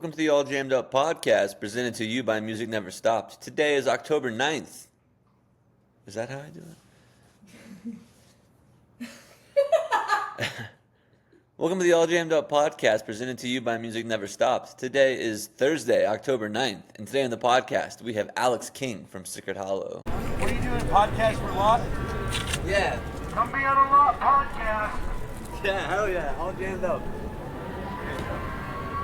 Welcome to the All Jammed Up podcast presented to you by Music Never Stopped. Today is October 9th. Is that how I do it? Welcome to the All Jammed Up podcast presented to you by Music Never Stopped. Today is Thursday, October 9th, and today on the podcast we have Alex King from Sicard Hollow. What are you doing, podcast for Lot? Yeah. Come be on a Lot podcast. Yeah, hell yeah, All Jammed Up.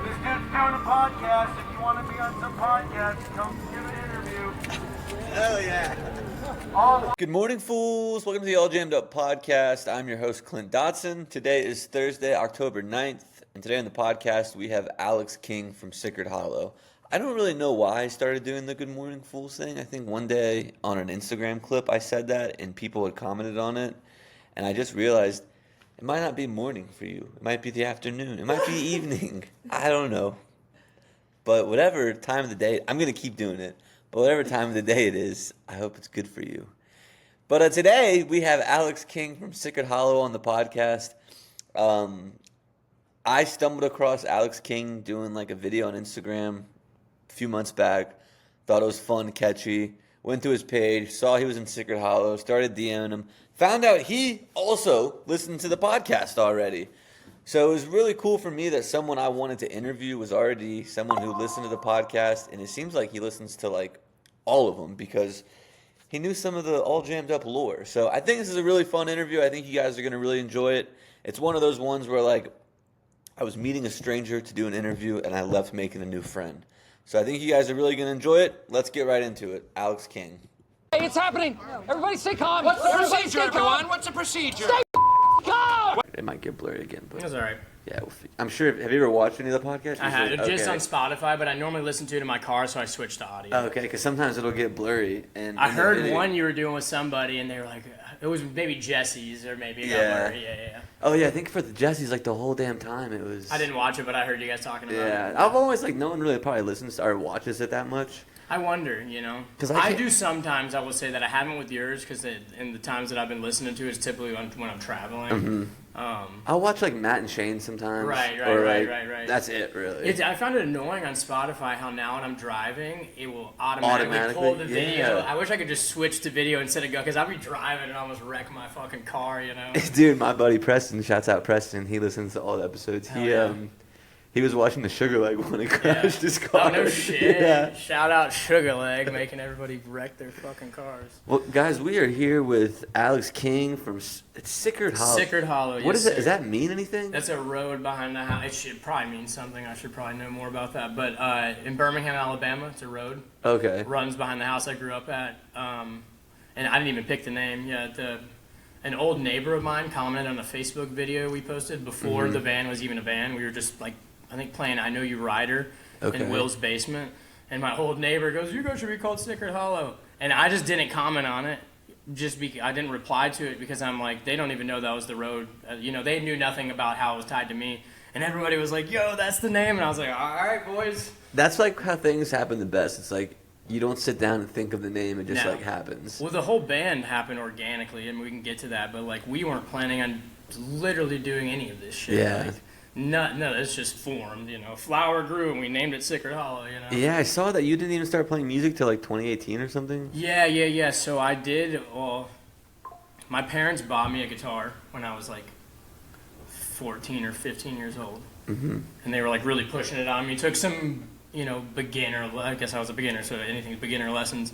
This dude's doing a podcast. If you want to be on some podcast, come give an interview. Hell yeah. Good morning, fools. Welcome to the All Jammed Up podcast. I'm your host, Clint Dotson. Today is Thursday, October 9th, and today on the podcast we have Alex King from Sicard Hollow. I don't really know why I started doing the Good Morning Fools thing. I think one day on an Instagram clip I said that, and people had commented on it, and I just realized it might not be morning for you. It might be the afternoon. It might be evening. I don't know. But whatever time of the day, I'm going to keep doing it. But whatever time of the day it is, I hope it's good for you. But today, we have Alex King from Sicard Hollow on the podcast. I stumbled across Alex King doing like a video on Instagram a few months back. Thought it was fun, catchy. Went to his page, saw he was in Sicard Hollow, started DMing him. Found out he also listened to the podcast already. So it was really cool for me that someone I wanted to interview was already someone who listened to the podcast. And it seems like he listens to like all of them because he knew some of the All Jammed Up lore. So I think this is a really fun interview. I think you guys are going to really enjoy it. It's one of those ones where like I was meeting a stranger to do an interview and I left making a new friend. So I think you guys are really going to enjoy it. Let's get right into it. Alex King. Hey, it's happening. Everybody stay calm. What's the Everybody procedure, stay calm. everyone? What's the procedure? Stay calm. It might get blurry again, but That's all right. yeah, I'm sure. Have you ever watched any of the podcasts? I had it just Okay. on Spotify, but I normally listen to it in my car, so I switched to audio. Okay, because sometimes it'll get blurry. And I in the heard video- one you were doing with somebody, and they were like, it was maybe Jesse's or maybe it got Yeah. blurry. Yeah. Oh yeah, I think for the Jessies, like the whole damn time it was. I didn't watch it, but I heard you guys talking about Yeah, it. I've always like no one really probably listens or watches it that much. I wonder, 'Cause I I do sometimes. I will say that I haven't with yours because in the times that I've been listening to is typically when I'm traveling. I'll watch like Matt and Shane sometimes. Right, or, like, right. That's it, really. I found it annoying on Spotify how now when I'm driving, it will automatically pull the Automatically? video. Yeah. I wish I could just switch to video instead of go, because I'll be driving and almost wreck my fucking car, Dude, my buddy Preston, shouts out Preston. He listens to all the episodes. Hell yeah. He was watching the Sugar Leg when he crashed his car. Oh, no shit. Yeah. Shout out Sugar Leg, making everybody wreck their fucking cars. Well, guys, we are here with Alex King from Sicard Hollow. Sicard Hollow, What yes, is that? sir. Does that mean anything? That's a road behind the house. It should probably mean something. I should probably know more about that. But in Birmingham, Alabama, it's a road. Okay. Runs behind the house I grew up at. And I didn't even pick the name. Yeah, an old neighbor of mine commented on a Facebook video we posted before the van was even a van. We were just like, I think playing I Know You Rider in Will's basement. And my old neighbor goes, "You guys should be called Sicard Hollow." And I just didn't comment on it. I didn't reply to it because I'm like, they don't even know that was the road. They knew nothing about how it was tied to me. And everybody was like, "Yo, that's the name." And I was like, "All right, boys." That's like how things happen the best. It's like you don't sit down and think of the name; it just No. like happens. Well, the whole band happened organically, and we can get to that. But like, we weren't planning on literally doing any of this shit. Yeah. Like, no, it's just formed. Flower grew, and we named it Sicard Hollow. Yeah, I saw that you didn't even start playing music till like 2018 or something. Yeah. So I did. Well, my parents bought me a guitar when I was like 14 or 15 years old, and they were like really pushing it on me. Took some, beginner. I guess I was a beginner, so anything beginner lessons.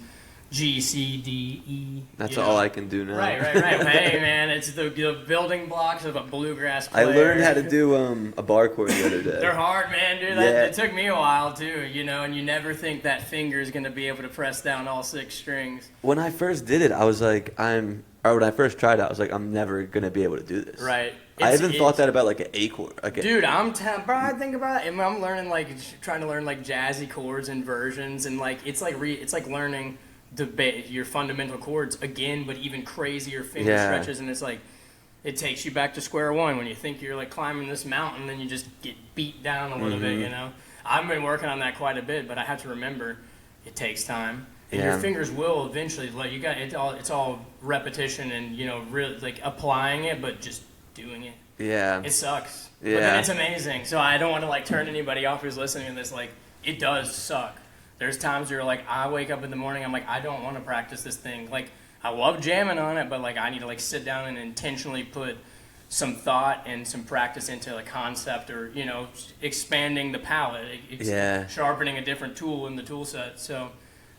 G, C, D, E. That's all I can do now. Right. Hey, man, it's the building blocks of a bluegrass player. I learned how to do a bar chord the other day. They're hard, man, dude. Yeah. It took me a while, too, and you never think that finger is going to be able to press down all 6 strings. When I first did it, I was like, when I first tried it, I was like, I'm never going to be able to do this. Right. I even thought that about like an A chord. Dude, bro, I think about it. I'm learning, trying to learn, jazzy chords and versions, and, it's like learning your fundamental chords again, but even crazier finger stretches, and it's like it takes you back to square one when you think you're climbing this mountain, then you just get beat down a little bit. I've been working on that quite a bit, but I have to remember it takes time, and your fingers will eventually. It's all repetition and really applying it, but just doing it Yeah. It sucks. Yeah. But then it's amazing. So I don't want to like turn anybody off who's listening to this. Like, it does suck. There's times where like I wake up in the morning, I'm like, I don't want to practice this thing. Like, I love jamming on it, but like I need to like sit down and intentionally put some thought and some practice into a concept, or expanding the palette, sharpening a different tool in the tool set. So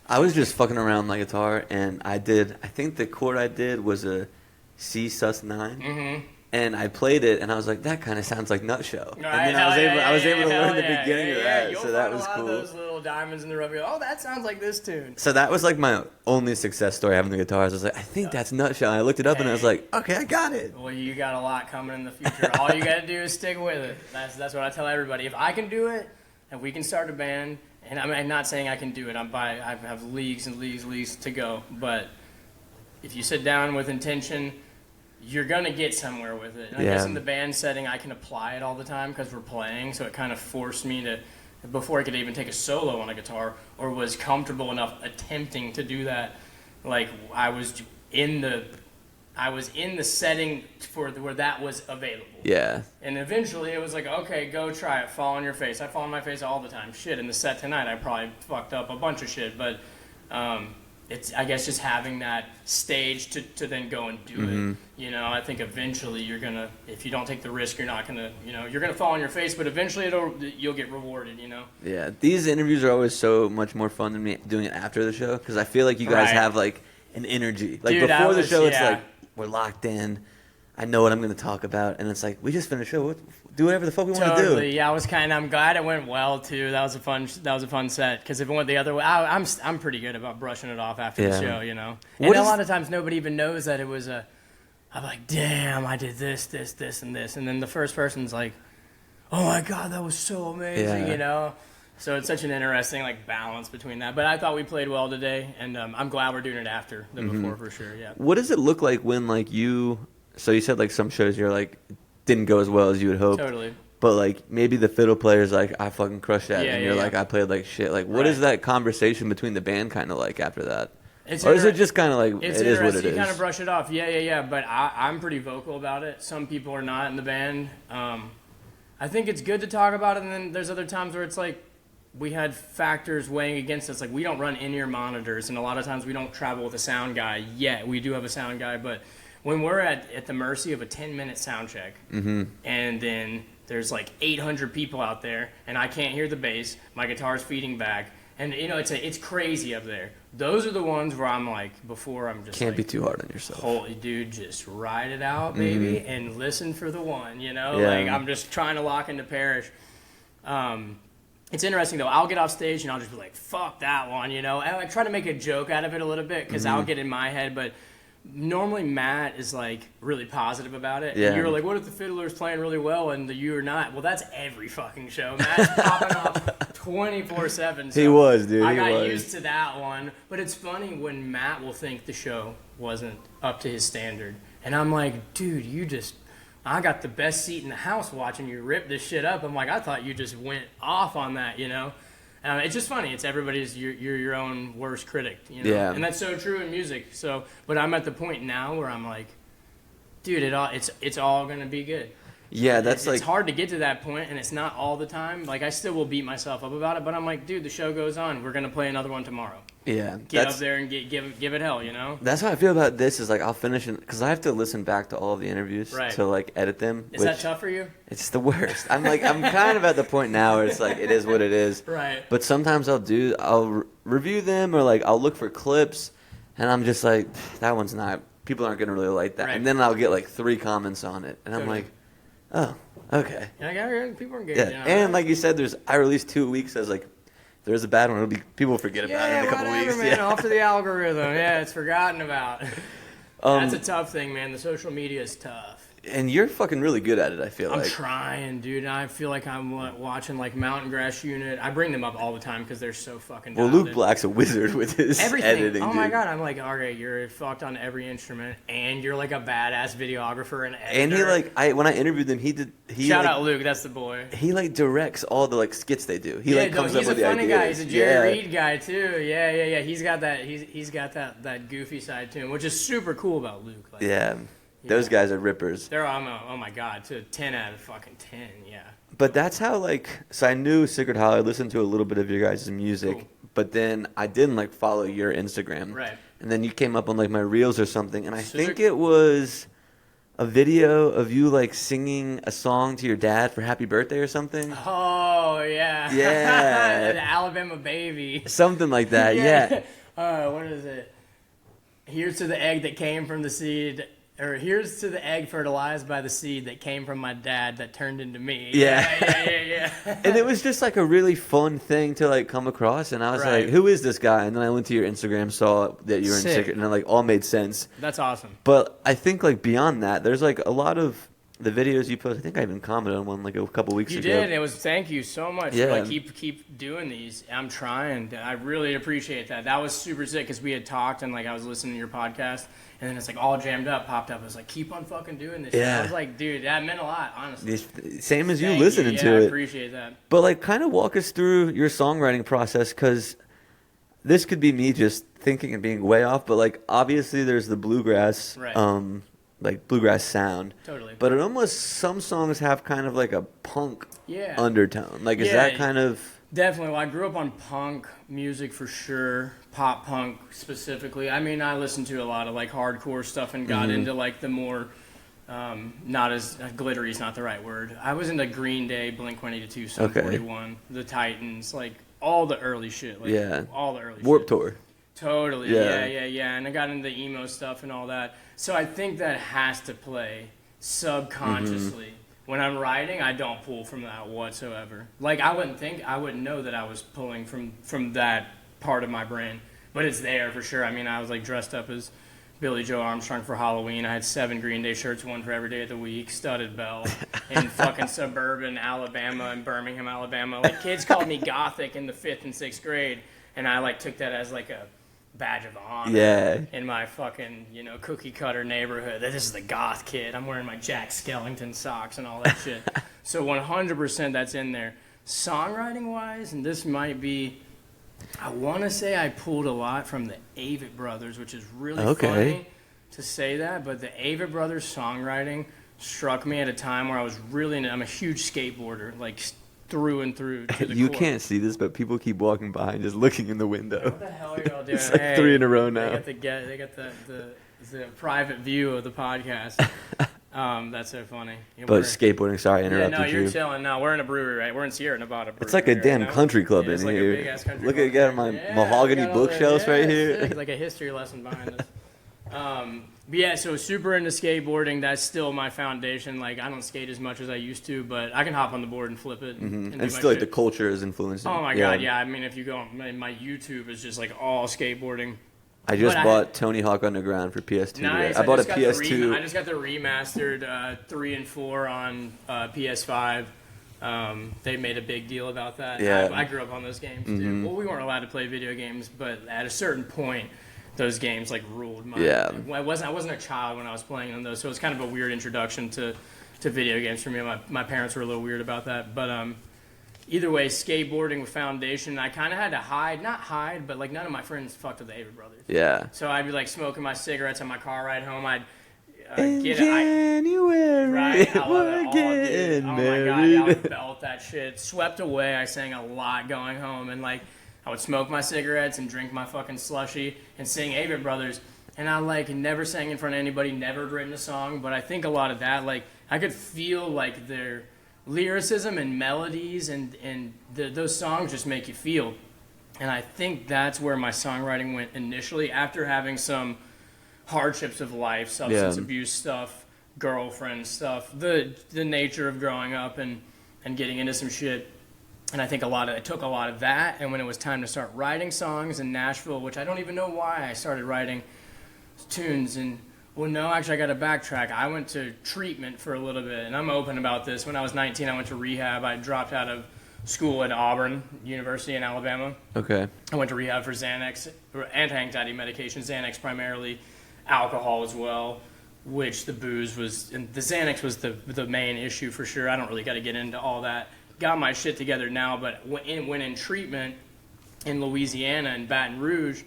I was just fucking around my guitar, and I think the chord I did was a C sus9. Mm-hmm. And I played it, and I was like, that kind of sounds like Nut Show. Right, and then I was able to learn the yeah, beginning of that, You'll so that find was a lot cool. of those little diamonds in the rough. Oh, that sounds like this tune. So that was like my only success story having the guitars. I was like, I think that's Nut Show. And I looked it up, and I was like, okay, I got it. Well, you got a lot coming in the future. All you got to do is stick with it. That's what I tell everybody. If I can do it, and we can start a band, and I'm not saying I can do it. I have leagues and leagues to go. But if you sit down with intention, you're going to get somewhere with it. And I guess in the band setting, I can apply it all the time because we're playing, so it kind of forced me to, before I could even take a solo on a guitar, or was comfortable enough attempting to do that, like I was in the setting for where that was available. Yeah. And eventually it was like, okay, go try it, fall on your face. I fall on my face all the time. Shit, in the set tonight, I probably fucked up a bunch of shit, but it's, I guess, just having that stage to then go and do it. I think eventually you're gonna, if you don't take the risk, you're not gonna, you're gonna fall on your face, but eventually you'll get rewarded. Yeah, these interviews are always so much more fun than me doing it after the show, because I feel like you guys have like an energy. Like, dude, before the show, it's like we're locked in. I know what I'm gonna talk about, and it's like we just finished the show. Do whatever the fuck we want to do. Yeah, I'm glad it went well too. That was a fun set, because if it went the other way, I'm pretty good about brushing it off after the show, And a lot of times nobody even knows that it was I'm like, damn, I did this, and this, and then the first person's like, oh my god, that was so amazing, So it's such an interesting like balance between that. But I thought we played well today, and I'm glad we're doing it after than before for sure. Yeah. What does it look like when like you? So you said like some shows you're like didn't go as well as you would hope. Totally. But like maybe the fiddle player's like, I fucking crushed that, and you're like, I played like shit. Like, what is that conversation between the band kind of like after that? Or is it just kind of like it is what it is? You kind of brush it off. Yeah. But I'm pretty vocal about it. Some people are not in the band. I think it's good to talk about it, and then there's other times where it's like we had factors weighing against us. Like, we don't run in-ear monitors, and a lot of times we don't travel with a sound guy yet. We do have a sound guy, but when we're at the mercy of a 10-minute sound check, and then there's like 800 people out there, and I can't hear the bass, my guitar's feeding back, and it's crazy up there. Those are the ones where I'm like, before I'm just can't be too hard on yourself. Holy dude, just ride it out, baby, and listen for the one. Like, I'm just trying to lock into Parrish. It's interesting though. I'll get off stage and I'll just be like, "Fuck that one," and I try to make a joke out of it a little bit, because I'll get in my head, but. Normally Matt is like really positive about it. Yeah. And you're like, what if the fiddler's playing really well and you're not? Well, that's every fucking show. Matt's popping off 24/7. So he was, dude. I got used to that one. But it's funny when Matt will think the show wasn't up to his standard. And I'm like, dude, I got the best seat in the house watching you rip this shit up. I'm like, I thought you just went off on that, It's just funny. It's everybody's you're your own worst critic, Yeah. And that's so true in music. So, but I'm at the point now where I'm like, dude, it's all gonna be good. Yeah, it's hard to get to that point, and it's not all the time. Like, I still will beat myself up about it, but I'm like, dude, the show goes on. We're gonna play another one tomorrow. Yeah, get up there and give it hell, That's how I feel about this. Is like I'll finish it because I have to listen back to all of the interviews to like edit them. Is that tough for you? It's the worst. I'm kind of at the point now where it's like it is what it is. Right. But sometimes I'll review them, or like I'll look for clips, and I'm just like, that one's not. People aren't gonna really like that. Right. And then I'll get like 3 comments on it, and I'm like, oh, okay. Yeah, people are good. Yeah. And like you said, I released 2 weeks as like. There's a bad one. People forget about it in a couple weeks. Man, off to the algorithm. Yeah, it's forgotten about. That's a tough thing, man. The social media is tough. And you're fucking really good at it, I feel like. I'm trying, dude. I feel like I'm watching like Mountain Grass Unit. I bring them up all the time because they're so fucking Well, Luke Black's a wizard with his editing, Oh my god, I'm like, okay, you're fucked on every instrument, and you're like a badass videographer and editor. And he when I interviewed him, Shout out Luke, that's the boy. He like directs all the like skits they do. He comes up with the ideas. He's a funny guy. He's a Jerry Reed guy too. Yeah. He's got that. He's got that goofy side to him, which is super cool about Luke. Like, yeah. Those guys are rippers. They're oh my god, to 10 out of fucking 10, yeah. But that's how, like, so I knew Sicard Hollow. I listened to a little bit of your guys' music, Cool. but then I didn't, like, follow your Instagram. Right. And then you came up on, like, my Reels or something, and I think it was a video of you, like, singing a song to your dad for happy birthday or something. Oh, yeah. Yeah. The Alabama Baby. Something like that, yeah. What is it? Here's to the egg that came from the seed, or here's to the egg fertilized by the seed that came from my dad that turned into me. Yeah. And it was just like a really fun thing to like come across, and I was Right. like, who is this guy? And then I went to your Instagram, saw that you were in Sick. Sicard, and it like all made sense. That's awesome. But I think like beyond that, there's like a lot of the videos you post. I think I even commented on one like a couple weeks You ago. did. It was thank you so much. Yeah. For, like, keep doing these. I'm trying. I really appreciate that. That was super sick because we had talked and like I was listening to your podcast and then it's like all jammed up, popped up. I was like, keep on fucking doing this. Yeah. I was like, dude, that meant a lot, honestly. Same as you Thank listening Yeah, to I it. appreciate that. But like, kind of walk us through your songwriting process, because this could be me just thinking and being way off. But like, obviously, there's the bluegrass, Right. like bluegrass sound. Totally. But it almost, some songs have kind of like a punk Yeah. undertone. Like, is Yeah. that kind of? Definitely. Well, I grew up on punk music for sure, pop punk specifically. I mean, I listened to a lot of like hardcore stuff and got into like the more, not as glittery is not the right word. I was into Green Day, Blink-182, Sum 41, The Titans, like all the early shit. Like, Yeah. all the early Warped shit. Tour. Totally. Yeah. Yeah. And I got into the emo stuff and all that. So I think that has to play subconsciously. When I'm writing, I don't pull from that whatsoever. Like, I wouldn't know that I was pulling from that part of my brain. But it's there for sure. I mean, I was like dressed up as Billy Joe Armstrong for Halloween. I had 7 Green Day shirts, one for every day of the week, studded belt, in fucking suburban Alabama and Birmingham, Alabama. Like, kids called me gothic in the 5th and 6th grade, and I like took that as like a badge of honor. Yeah. In my fucking, cookie cutter neighborhood. This is the goth kid. I'm wearing my Jack Skellington socks and all that shit. So 100% that's in there. Songwriting wise, and this might be, I want to say I pulled a lot from the Avett Brothers, which is really funny to say that, but the Avett Brothers songwriting struck me at a time where I was I'm a huge skateboarder, like through and through to the You core. can't see this, but people keep walking by and just looking in the window. What the hell are y'all doing? It's like 3 in a row now. They got the private view of the podcast. That's so funny. But skateboarding, sorry, I interrupted no, you're you. chilling. No, we're in a brewery, right? We're in Sierra Nevada. It's like a brewery damn right now. country club It's in like a here. big-ass country Look club. at my mahogany we got all bookshelves the- right yeah, here. It's like a history lesson behind us. But yeah, so super into skateboarding. That's still my foundation. Like, I don't skate as much as I used to, but I can hop on the board and flip it. And do And my still, like, the shit. culture is influencing. Oh my god, yeah. I mean, if you go on my YouTube, is just like all skateboarding. I just But I bought Tony Hawk Underground for PS2. Nice. I bought a just got the PS2. I just got the remastered 3 and 4 on PS5. They made a big deal about that. Yeah. I grew up on those games too. Well, we weren't allowed to play video games, but at a certain point, those games like ruled my. Yeah. I wasn't a child when I was playing them though, so it was kind of a weird introduction to video games for me. My parents were a little weird about that, but either way, skateboarding with foundation. I kind of had to not hide, but like none of my friends fucked with the Avett Brothers. Yeah. So I'd be like smoking my cigarettes on my car ride home. I'd In get it. January, Right, I love we're it. Oh, getting dude. Oh my married. god, yeah, I would belt that shit. Swept away. I sang a lot going home, and like I would smoke my cigarettes and drink my fucking slushy and sing Avett Brothers. And I like never sang in front of anybody, never written a song, but I think a lot of that, like I could feel like their lyricism and melodies and those songs just make you feel. And I think that's where my songwriting went initially after having some hardships of life, substance abuse stuff, girlfriend stuff, the nature of growing up and getting into some shit. And I think it took a lot of that. And when it was time to start writing songs in Nashville, which I don't even know why I started writing tunes. And well, no, actually I got to backtrack. I went to treatment for a little bit, and I'm open about this. When I was 19, I went to rehab. I dropped out of school at Auburn University in Alabama. Okay. I went to rehab for Xanax, or anti-anxiety medication, Xanax primarily, alcohol as well, which the booze was, and the Xanax was the main issue for sure. I don't really got to get into all that. Got my shit together now, but when in treatment in Louisiana and Baton Rouge,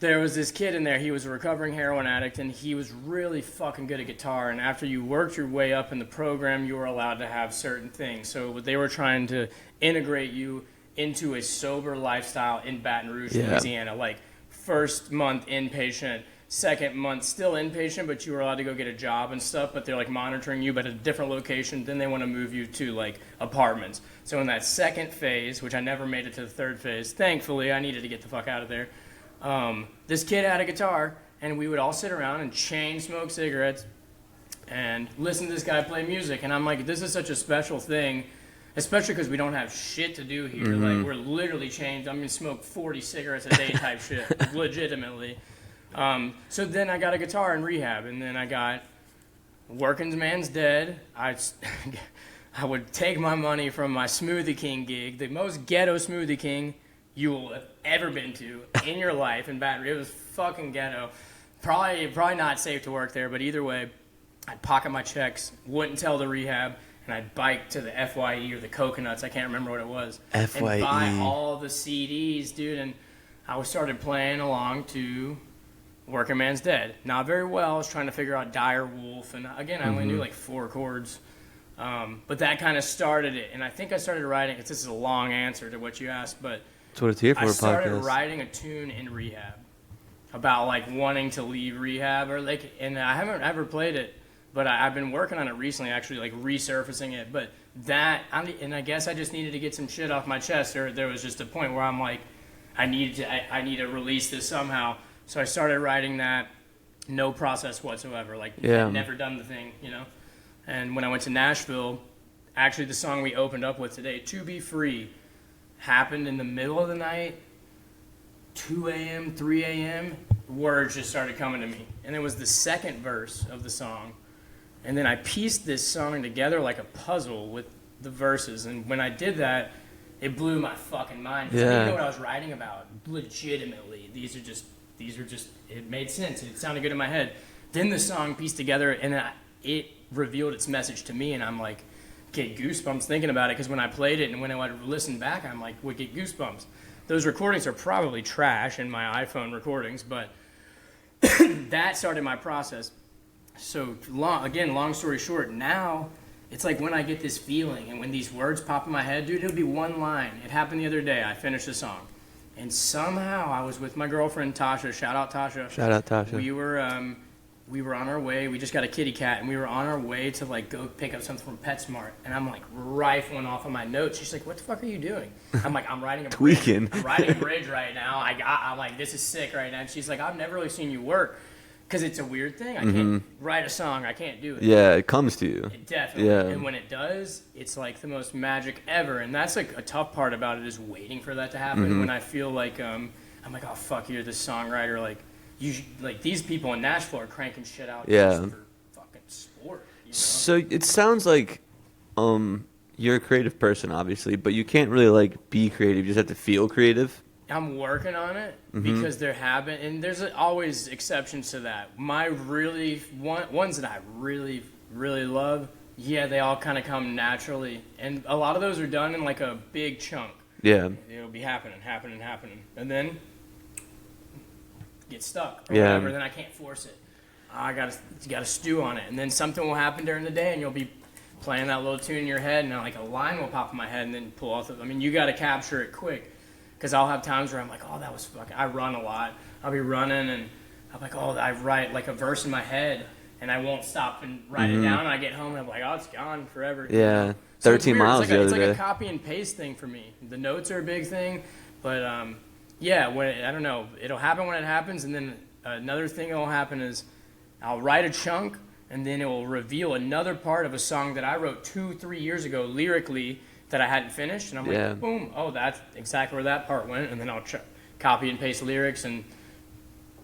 there was this kid in there. He was a recovering heroin addict, and he was really fucking good at guitar. And after you worked your way up in the program, you were allowed to have certain things. So they were trying to integrate you into a sober lifestyle in Baton Rouge, Louisiana. Like, first month inpatient, second month still inpatient, but you were allowed to go get a job and stuff. But they're like monitoring you, but at a different location. Then they want to move you to like apartments. So in that second phase, which I never made it to the third phase, thankfully, I needed to get the fuck out of there. This kid had a guitar, and we would all sit around and chain smoke cigarettes and listen to this guy play music. And I'm like, this is such a special thing, especially because we don't have shit to do here. Like, we're literally chained. I mean, smoke 40 cigarettes a day type shit, legitimately. So then I got a guitar in rehab, and then I got Working Man's Dead. I would take my money from my Smoothie King gig, the most ghetto Smoothie King you will have ever been to in your life in Baton Rouge. It was fucking ghetto. Probably not safe to work there, but either way, I'd pocket my checks, wouldn't tell the rehab, and I'd bike to the FYE or the Coconuts, I can't remember what it was, FYE. and buy all the CDs, dude, and I started playing along to Working Man's Dead. Not very well. I was trying to figure out Dire Wolf, and again, I only knew like 4 chords. But that kind of started it, and I think I started writing, because this is a long answer to what you asked, but That's what it's here for. I A started podcast. writing a tune in rehab about like wanting to leave rehab, or like, and I haven't ever played it, but I've been working on it recently, actually, like resurfacing it. But that, and I guess I just needed to get some shit off my chest, or there was just a point where I'm like, I need to release this somehow. So I started writing that, no process whatsoever, like I'd never done the thing, you know. And when I went to Nashville, actually the song we opened up with today, To Be Free, happened in the middle of the night, 2 a.m., 3 a.m., words just started coming to me. And it was the second verse of the song. And then I pieced this song together like a puzzle with the verses. And when I did that, it blew my fucking mind. I didn't know what I was writing about, legitimately. These are just, it made sense. It sounded good in my head. Then the song pieced together, and it revealed its message to me, and I'm like, get goosebumps thinking about it, because when I played it and when I would listen back, I'm like, would get goosebumps. Those recordings are probably trash in my iPhone recordings, but that started my process. So long story short, now it's like when I get this feeling and when these words pop in my head, dude, it'll be one line. It happened the other day. I finished the song, and somehow I was with my girlfriend Tasha. Shout out Tasha. Shout out Tasha. We were on our way. We just got a kitty cat, and we were on our way to like go pick up something from PetSmart. And I'm like rifling off of my notes. She's like, "What the fuck are you doing?" I'm like, "I'm writing a Tweaking. bridge. I'm writing a bridge right now. I'm like, this is sick right now." And she's like, "I've never really seen you work, because it's a weird thing. I can't write a song. I can't do it." Yeah, it comes to you. It definitely. Yeah. And when it does, it's like the most magic ever. And that's like a tough part about it, is waiting for that to happen. When I feel like I'm like, "Oh fuck, you're this songwriter." Like these people in Nashville are cranking shit out just for fucking sport. You know? So it sounds like you're a creative person, obviously, but you can't really like be creative. You just have to feel creative. I'm working on it, because there have been, and there's always exceptions to that. My ones that I really, really love, they all kind of come naturally. And a lot of those are done in like a big chunk. Yeah. It'll be happening. And then get stuck or whatever, then I can't force it. I gotta stew on it. And then something will happen during the day, and you'll be playing that little tune in your head, and like a line will pop in my head, and then pull off. You gotta capture it quick. Because I'll have times where I'm like, oh, that was fucking... I run a lot. I'll be running, and I'm like, oh, I write like a verse in my head, and I won't stop and write it down, and I get home, and I'm like, oh, it's gone forever. Yeah, So 13 miles the other It's day. like a copy and paste thing for me. The notes are a big thing, but I don't know. It'll happen when it happens, and then another thing that'll happen is I'll write a chunk, and then it will reveal another part of a song that I wrote 2-3 years ago lyrically, that I hadn't finished, and I'm like, boom, oh, that's exactly where that part went, and then I'll copy and paste lyrics and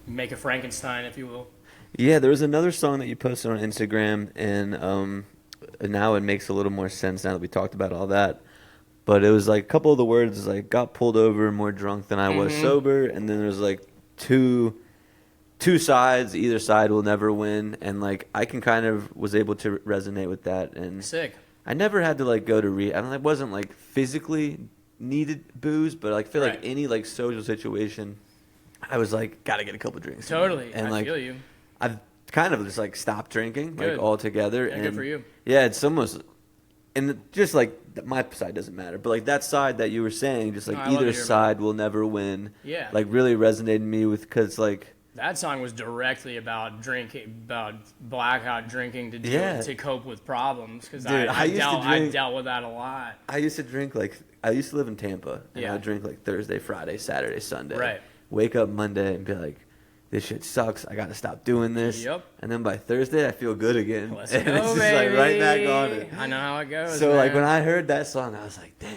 make a Frankenstein, if you will. Yeah, there was another song that you posted on Instagram, and now it makes a little more sense now that we talked about all that. But it was like a couple of the words like got pulled over, more drunk than I was sober, and then there's like two sides. Either side will never win, and like I can kind of was able to resonate with that. And Sick. I never had to like go to I wasn't like physically needed booze, but I feel like any like social situation, I was like, gotta get a couple drinks. Totally. And I like, feel you. I've kind of just like stopped drinking Good. like altogether. Yeah, and good for you. Yeah, it's almost, and just like my side doesn't matter, but like that side that you were saying, just like No, I love either to hear side will never win. Yeah. Like really resonated me with, because like, That song was directly about drinking, about blackout drinking to Yeah. cope with problems. Because Dude, I used to I drink- dealt with that a lot. I used to drink like, I used to live in Tampa, and Yeah. I would drink like Thursday, Friday, Saturday, Sunday. Right. Wake up Monday and be like, this shit sucks. I got to stop doing this. Yep. And then by Thursday, I feel good again. Let's and go, it's just baby. like right back on it. I know how it goes. So like man. when I heard that song, I was like, damn.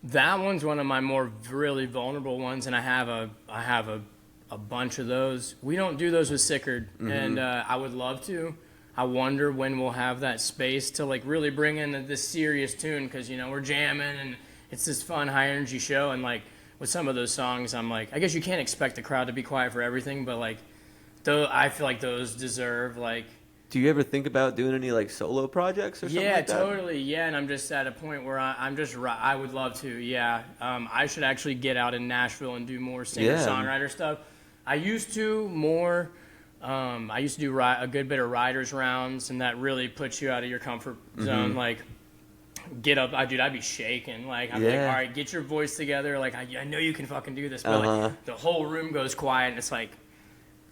That one's one of my more really vulnerable ones, and I have a bunch of those. We don't do those with Sicard, and I would love to. I wonder when we'll have that space to like really bring in this serious tune, because you know we're jamming and it's this fun high energy show, and like with some of those songs, I'm like, I guess you can't expect the crowd to be quiet for everything, but like, though I feel like those deserve like. Do you ever think about doing any like solo projects or something Yeah, like that? totally. Yeah, and I'm just at a point where I would love to. Yeah, I should actually get out in Nashville and do more singer-songwriter stuff. I used to more. I used to do a good bit of writers rounds, and that really puts you out of your comfort zone. Like, get up, I'd be shaking. Like, I'm like, all right, get your voice together. Like, I know you can fucking do this, but like, the whole room goes quiet, and it's like,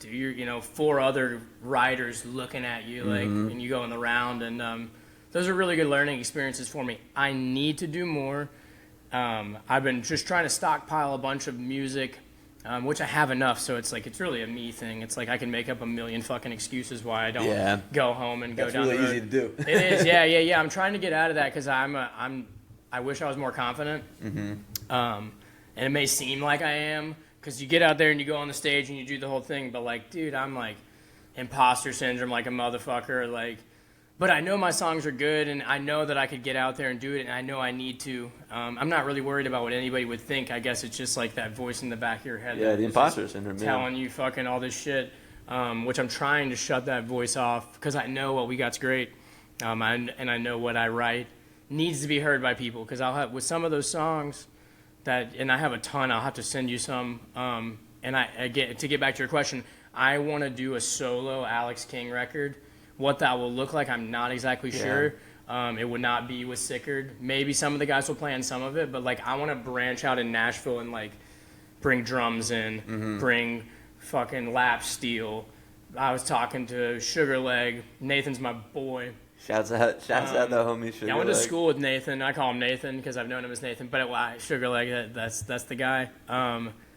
do you 4 other writers looking at you, like, and you go in the round, and those are really good learning experiences for me. I need to do more. I've been just trying to stockpile a bunch of music, which I have enough, so it's like, it's really a me thing. It's like I can make up a million fucking excuses why I don't go home and go down the road. That's really easy to do. It is, yeah. I'm trying to get out of that because I wish I was more confident. And it may seem like I am, because you get out there and you go on the stage and you do the whole thing, but like, dude, I'm like imposter syndrome like a motherfucker, like. But I know my songs are good, and I know that I could get out there and do it, and I know I need to. I'm not really worried about what anybody would think. I guess it's just like that voice in the back of your head. Yeah, the imposter syndrome. Telling you fucking all this shit, which I'm trying to shut that voice off, because I know what we got's great, and I know what I write needs to be heard by people, because I'll have, with some of those songs, and I have a ton, I'll have to send you some, and to get back to your question, I want to do a solo Alex King record. What that will look like, I'm not exactly sure. It would not be with Sicard. Maybe some of the guys will play on some of it, but like, I want to branch out in Nashville and like bring drums in, bring fucking lap steel. I was talking to Sugar Leg. Nathan's my boy. Shouts out the homie Sugar Yeah, I went to Leg. school with Nathan. I call him Nathan because I've known him as Nathan. But Sugar Leg, that's the guy.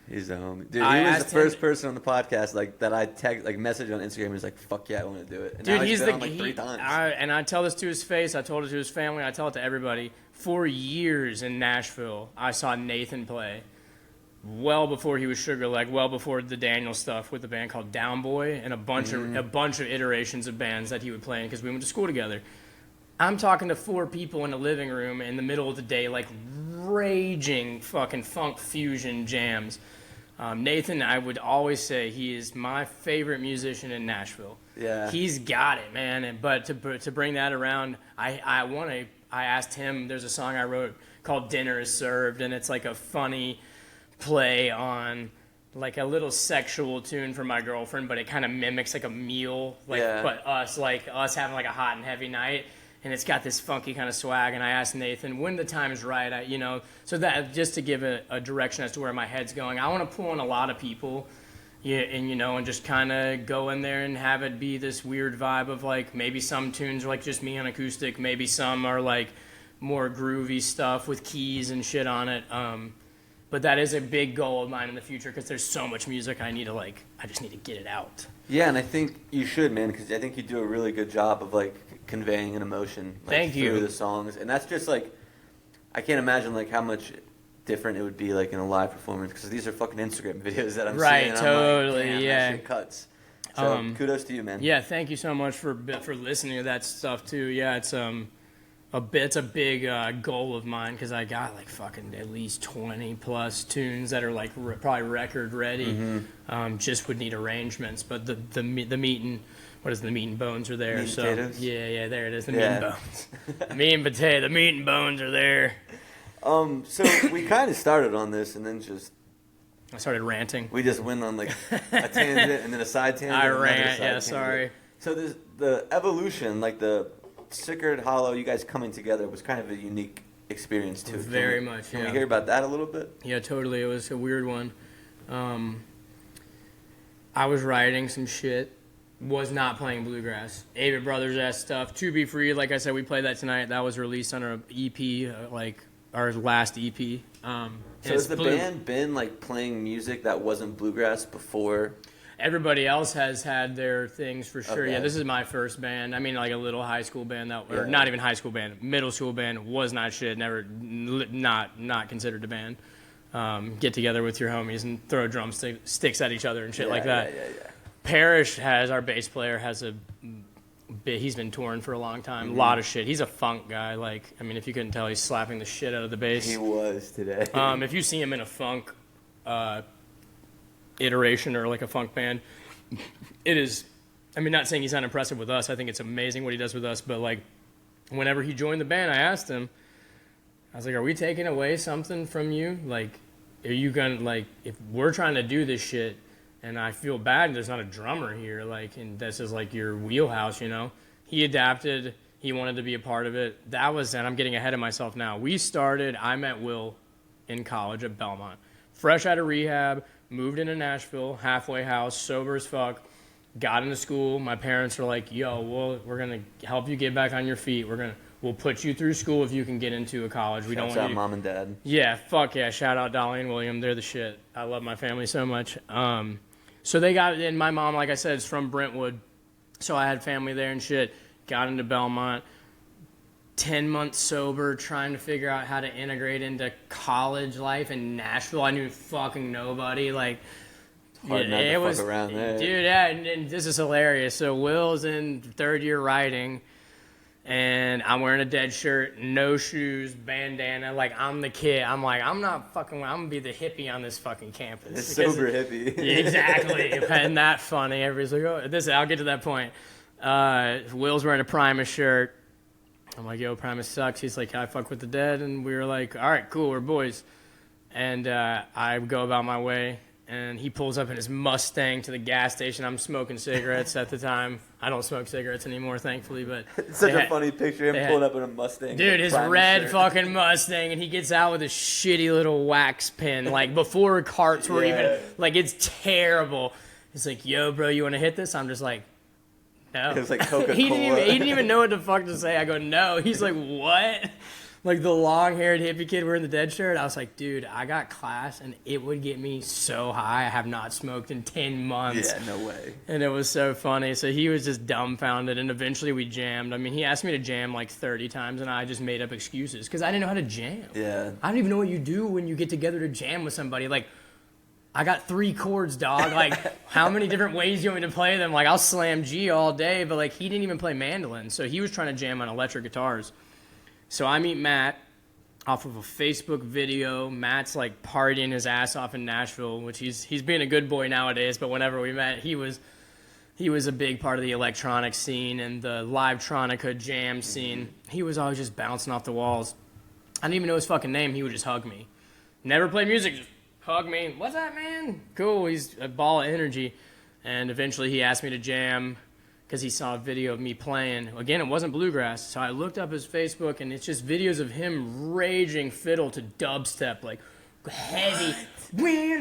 He's the homie. Dude, I he was asked the first him- person on the podcast like that I messaged on Instagram. He was like, "Fuck yeah, I want to do it." And Dude, now he's been the on, like 3 times. and I tell this to his face. I told it to his family. I tell it to everybody. For years in Nashville, I saw Nathan play. Well before he was Sugar Leg, well before the Daniel stuff with the band called Down Boy, and a bunch of iterations of bands that he would play in, because we went to school together. I'm talking to 4 people in a living room in the middle of the day, like raging fucking funk fusion jams. Nathan, I would always say he is my favorite musician in Nashville. Yeah. He's got it, man. But to bring that around, I asked him, there's a song I wrote called Dinner is Served, and it's like a funny play on like a little sexual tune for my girlfriend, but it kind of mimics like a meal, but us having like a hot and heavy night. And it's got this funky kind of swag, and I asked Nathan when the time's right, so that just to give a direction as to where my head's going. I want to pull in a lot of people, and just kind of go in there and have it be this weird vibe of like, maybe some tunes are like just me on acoustic, maybe some are like more groovy stuff with keys and shit on it. But that is a big goal of mine in the future, because there's so much music I just need to get it out. Yeah, and I think you should, man, because I think you do a really good job of like conveying an emotion through the songs, and that's just like, I can't imagine like how much different it would be like in a live performance, because these are fucking Instagram videos that I'm seeing. And Totally, I'm like, damn, yeah. that shit cuts. So kudos to you, man. Yeah, thank you so much for listening to that stuff too. Yeah, it's a big goal of mine, because I got like fucking at least 20 plus tunes that are like probably record ready. Just would need arrangements, but the meat and what is the meat and bones are there. Meat and so potatoes? yeah, there it is. The meat and bones. The meat and bones are there. So we kind of started on this and then just I started ranting. We just went on like a tangent and then a side tangent. I another rant, side yeah, tangent. sorry. So the evolution, like the Sicard Hollow, you guys coming together was kind of a unique experience too. Very much, Can yeah. we hear about that a little bit? Yeah, totally. It was a weird one. I was writing some shit. Was not playing bluegrass. Avett Brothers stuff. To Be Free, like I said, we played that tonight. That was released on our EP, like our last EP. So has the band been like playing music that wasn't bluegrass before? Everybody else has had their things for sure. Okay. Yeah, this is my first band. I mean, like a little high school band or not even high school band, middle school band was not shit. Never, not considered a band. Get together with your homies and throw drumsticks at each other and shit like that. Yeah. Parrish our bass player has he's been touring for a long time. A lot of shit. He's a funk guy. Like, I mean, if you couldn't tell, he's slapping the shit out of the bass. He was today. If you see him in a funk iteration or like a funk band, it is, I mean, not saying he's not impressive with us. I think it's amazing what he does with us. But like, whenever he joined the band, I asked him, I was like, are we taking away something from you? Like, are you gonna, like, if we're trying to do this shit, and I feel bad there's not a drummer here, like, and this is like your wheelhouse, you know? He adapted. He wanted to be a part of it. And I'm getting ahead of myself now. I met Will in college at Belmont. Fresh out of rehab, moved into Nashville, halfway house, sober as fuck, got into school. My parents were like, yo, we're going to help you get back on your feet. We'll put you through school if you can get into a college. We don't want out you mom and dad. Yeah, fuck yeah. Shout out Dolly and William. They're the shit. I love my family so much. So they got, and my mom, like I said, is from Brentwood. So I had family there and shit. Got into Belmont. 10 months sober, trying to figure out how to integrate into college life in Nashville. I knew fucking nobody. Like, Hard not to fuck around there. Dude, yeah, and this is hilarious. So Will's in third year writing, and I'm wearing a dead shirt, no shoes, bandana. Like, I'm the kid. I'm like, I'm gonna be the hippie on this fucking campus. It's sober hippie. Exactly. Isn't that funny? Everybody's like, oh, I'll get to that point. Will's wearing a Primus shirt. I'm like, yo, Primus sucks. He's like, I fuck with the dead. And we were like, all right, cool, we're boys. And I go about my way, and he pulls up in his Mustang to the gas station. I'm smoking cigarettes at the time. I don't smoke cigarettes anymore, thankfully. But It's such a funny picture, him pulling up in a Mustang. dude, his Primus red shirt. fucking Mustang, and he gets out with a shitty little wax pen, like before carts were even, like, it's terrible. He's like, yo, bro, you want to hit this? I'm just like, no. It was like Coca-Cola. he didn't even know what the fuck to say. I go, no. He's like, what? Like the long-haired hippie kid wearing the dead shirt. I was like, dude, I got class, and it would get me so high. I have not smoked in 10 months. Yeah, no way. And it was so funny. So he was just dumbfounded, and eventually we jammed. I mean, he asked me to jam like 30 times, and I just made up excuses because I didn't know how to jam. Yeah. I don't even know what you do when you get together to jam with somebody. Like, I got 3 chords, dog. Like, how many different ways do you want me to play them? Like, I'll slam G all day, but, like, he didn't even play mandolin. So he was trying to jam on electric guitars. So I meet Matt off of a Facebook video. Matt's, like, partying his ass off in Nashville, which he's being a good boy nowadays, but whenever we met, he was a big part of the electronic scene and the live-tronica jam scene. He was always just bouncing off the walls. I didn't even know his fucking name. He would just hug me. Never played music, just hug me. What's that, man? Cool. He's a ball of energy. And eventually he asked me to jam because he saw a video of me playing. Again, it wasn't bluegrass. So I looked up his Facebook, and it's just videos of him raging fiddle to dubstep, like heavy, you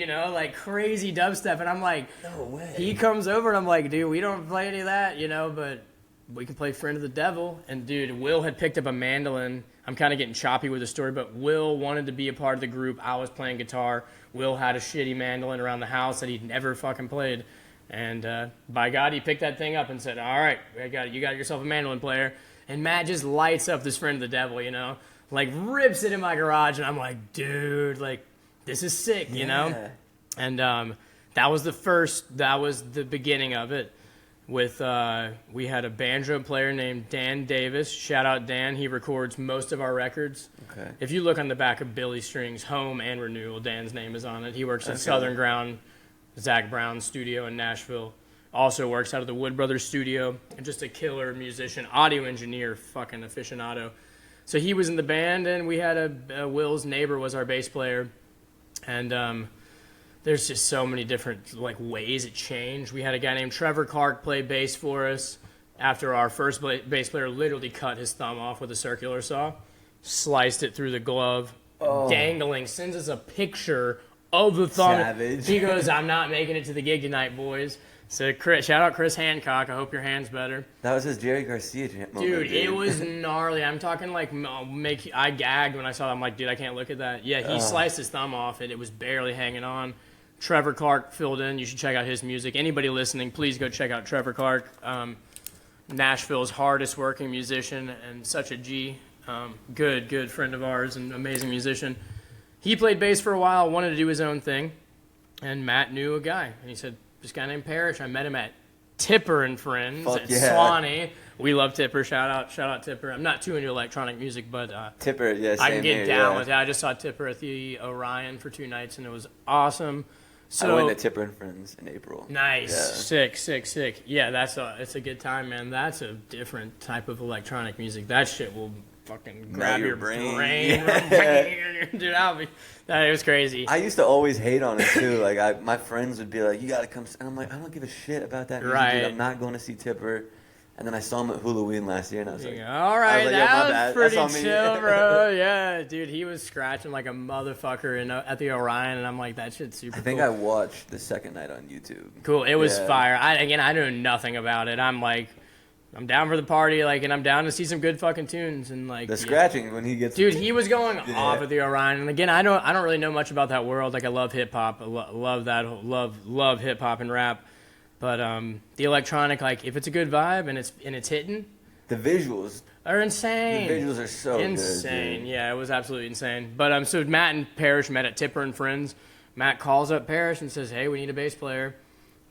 know, like crazy dubstep. And I'm like, No way. he comes over, and I'm like, dude, we don't play any of that, you know, but we can play Friend of the Devil. And, dude, Will had picked up a mandolin. I'm kind of getting choppy with the story, but Will wanted to be a part of the group. I was playing guitar. Will had a shitty mandolin around the house that he'd never fucking played. And by God, he picked that thing up and said, all right, you got yourself a mandolin player. And Matt just lights up this Friend of the Devil, you know, like rips it in my garage. And I'm like, dude, like, this is sick, you know? And that was the beginning of it. With we had a banjo player named Dan Davis. Shout out Dan. He records most of our records. Okay. If you look on the back of Billy Strings, Home and Renewal, Dan's name is on it. He works at Southern Ground, Zach Brown's studio in Nashville. Also works out of the Wood Brothers studio. And just a killer musician, audio engineer, fucking aficionado. So he was in the band, and we had Will's neighbor was our bass player. And there's just so many different like ways it changed. We had a guy named Trevor Clark play bass for us after our first bass player literally cut his thumb off with a circular saw, sliced it through the glove, dangling, sends us a picture of the thumb. Savage. He goes, I'm not making it to the gig tonight, boys. So shout out Chris Hancock. I hope your hand's better. That was his Jerry Garcia moment. Dude, it was gnarly. I'm talking like I gagged when I saw that. I'm like, dude, I can't look at that. Yeah, he sliced his thumb off and it was barely hanging on. Trevor Clark filled in. You should check out his music. Anybody listening, please go check out Trevor Clark. Nashville's hardest working musician and such a G. Good friend of ours and amazing musician. He played bass for a while, wanted to do his own thing, and Matt knew a guy. And he said, this guy named Parrish, I met him at Tipper and Friends at Swanee. We love Tipper. Shout out Tipper. I'm not too into electronic music, but Tipper, yeah, I can get down with it. it. I just saw Tipper at the Orion for 2 nights, and it was awesome. So, I went to Tipper and Friends in April. Nice. Yeah. Sick. Yeah, it's a good time, man. That's a different type of electronic music. That shit will fucking grab your brain. Yeah. Dude, it was crazy. I used to always hate on it too. Like my friends would be like, "You gotta come," and I'm like, "I don't give a shit about that music. Right. Dude. I'm not going to see Tipper." And then I saw him at Halloween last year, and I was like, all right, like, that was That's pretty chill, bro. Yeah, dude, he was scratching like a motherfucker at the Orion, and I'm like, that shit's super cool. I think I watched the second night on YouTube. Cool, it was fire. I know nothing about it. I'm like, I'm down for the party, like, and I'm down to see some good fucking tunes, and like the scratching when he gets. Dude, he was going off at the Orion, and again, I don't really know much about that world. Like, I love hip hop, love hip hop and rap. But the electronic, like, if it's a good vibe and it's hitting, the visuals are insane. The visuals are so insane. Good, Yeah, it was absolutely insane. But so Matt and Parrish met at Tipper and Friends. Matt calls up Parrish and says, "Hey, we need a bass player.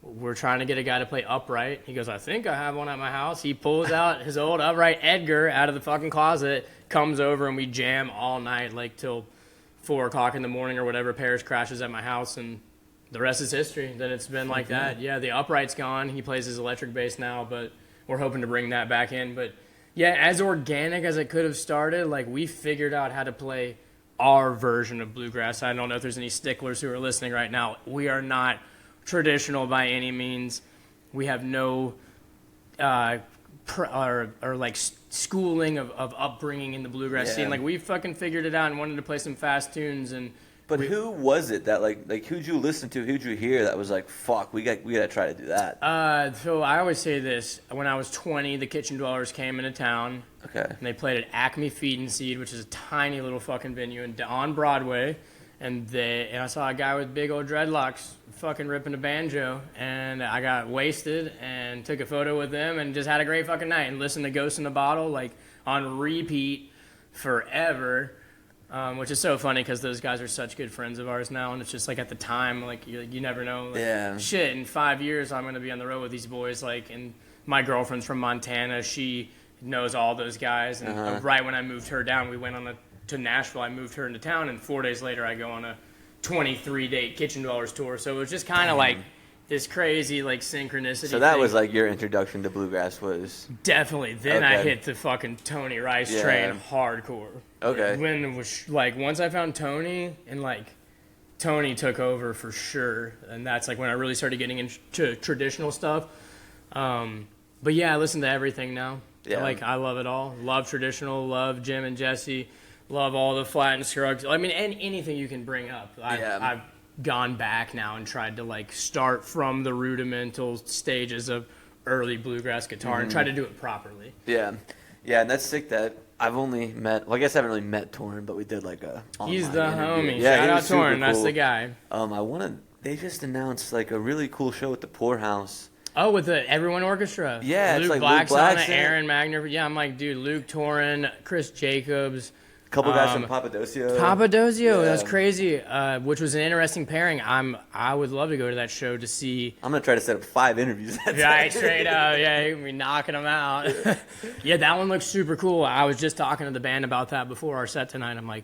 We're trying to get a guy to play upright." He goes, "I think I have one at my house." He pulls out his old upright Edgar out of the fucking closet, comes over, and we jam all night, like till 4 o'clock in the morning or whatever. Parrish crashes at my house, and the rest is history. Then it's been like that. Yeah, the upright's gone. He plays his electric bass now, but we're hoping to bring that back in. But yeah, as organic as it could have started, like, we figured out how to play our version of bluegrass. I don't know if there's any sticklers who are listening right now. We are not traditional by any means. We have no schooling of upbringing in the bluegrass scene. Like, we fucking figured it out and wanted to play some fast tunes. But who was it that like who'd you listen to? Who'd you hear that was like, fuck, we gotta try to do that? So I always say this: when I was 20, the Kitchen Dwellers came into town. Okay. And they played at Acme Feed and Seed, which is a tiny little fucking venue on Broadway. And I saw a guy with big old dreadlocks fucking ripping a banjo, and I got wasted and took a photo with them and just had a great fucking night and listened to Ghost in the Bottle like on repeat forever. Which is so funny because those guys are such good friends of ours now, and it's just like at the time, like you never know. Like, shit, in 5 years I'm gonna be on the road with these boys. Like, and my girlfriend's from Montana. She knows all those guys, and right when I moved her down, we went to Nashville. I moved her into town, and 4 days later I go on a 23-date Kitchen Dwellers tour. So it was just kind of like this crazy like synchronicity. So that thing. was like your introduction to bluegrass was definitely. Then I hit the fucking Tony Rice train hardcore. Okay. When it was like once I found Tony and like Tony took over for sure, and that's like when I really started getting into traditional stuff. But yeah, I listen to everything now. Yeah. Like, I love it all. Love traditional. Love Jim and Jesse. Love all the Flat and Scruggs. I mean, anything you can bring up. I've gone back now and tried to like start from the rudimental stages of early bluegrass guitar and try to do it properly. Yeah, and that's sick that I've only met. Well, I guess I haven't really met Torn, but we did like a. He's the interview. homie. Yeah, Shout out Torn. Cool. That's the guy. They just announced like a really cool show at the Poorhouse. Oh, with the Everyone Orchestra. Yeah, Luke it's like Blackson, Aaron Magner. Yeah, I'm like, dude, Luke Torrin, Chris Jacobs. A couple guys from Papadosio. Papadosio, that's crazy. Which was an interesting pairing. I would love to go to that show to see. I'm gonna try to set up 5 interviews. Right, straight up. Yeah, you're gonna be knocking them out. Yeah, that one looks super cool. I was just talking to the band about that before our set tonight. I'm like,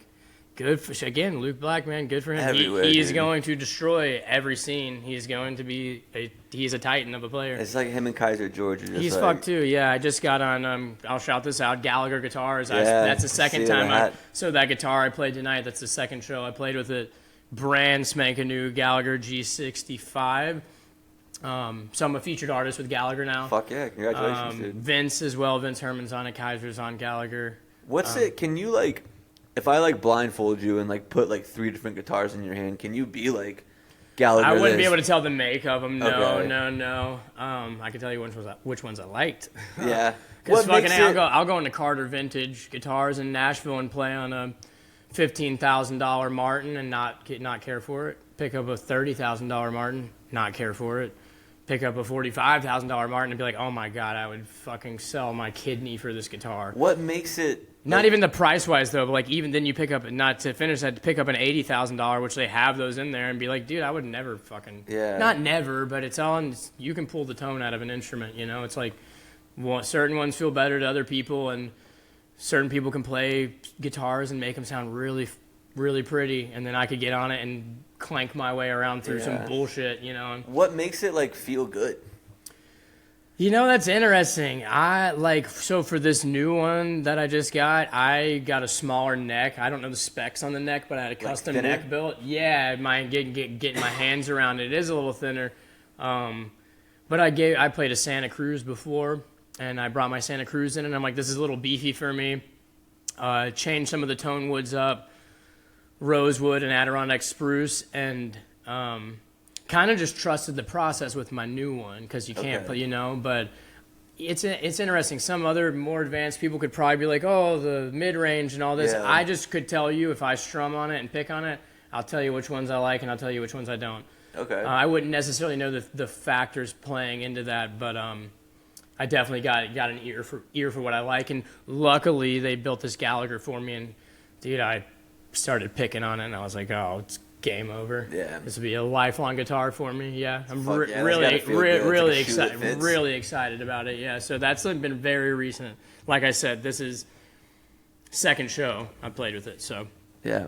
good for, again, Luke Black, man, good for him. He's going to destroy every scene. He's going to be he's a titan of a player. It's like him and Kaiser George. He's fucked too. Yeah, I just got on. I'll shout this out. Gallagher Guitars. That's the second time. So that guitar I played tonight. That's the second show I played with it. brand spanking new Gallagher G65. So I'm a featured artist with Gallagher now. Fuck yeah, congratulations, dude. Vince as well. Vince Herman's on it. Kaiser's on Gallagher. What's it? Can you like, if I like blindfold you and like put like 3 different guitars in your hand, can you be like Gallagher? I wouldn't be able to tell the make of them. No, Okay. no. I can tell you which ones I liked. Yeah. Because fucking I'll go into Carter Vintage Guitars in Nashville and play on a $15,000 Martin and not care for it. Pick up a $30,000 Martin, not care for it. Pick up a $45,000 Martin and be like, oh my god, I would fucking sell my kidney for this guitar. What makes it? Not even the price wise though, but like even then you pick up, not to finish that, to pick up an $80,000, which they have those in there, and be like, dude, I would never fucking, not never, but it's on, you can pull the tone out of an instrument, you know? It's like, certain ones feel better to other people, and certain people can play guitars and make them sound really, really pretty, and then I could get on it and clank my way around through some bullshit, you know? What makes it like feel good? You know, that's interesting. So for this new one that I just got, I got a smaller neck. I don't know the specs on the neck, but I had a custom neck built. Yeah, getting my hands around it. It is a little thinner. But I played a Santa Cruz before, and I brought my Santa Cruz in, and I'm like, this is a little beefy for me. Changed some of the tone woods up, rosewood and Adirondack spruce, and kind of just trusted the process with my new one, because you can't play, you know, but it's interesting. Some other more advanced people could probably be like, oh, the mid-range and all this. Yeah. I just could tell you, if I strum on it and pick on it, I'll tell you which ones I like and I'll tell you which ones I don't. Okay. I wouldn't necessarily know the factors playing into that, but I definitely got an ear for what I like, and luckily they built this Gallagher for me, and dude, I started picking on it and I was like, oh, it's game over. Yeah. This will be a lifelong guitar for me. Yeah. I'm really excited about it. Yeah. So that's been very recent. Like I said, this is second show I played with it. So yeah.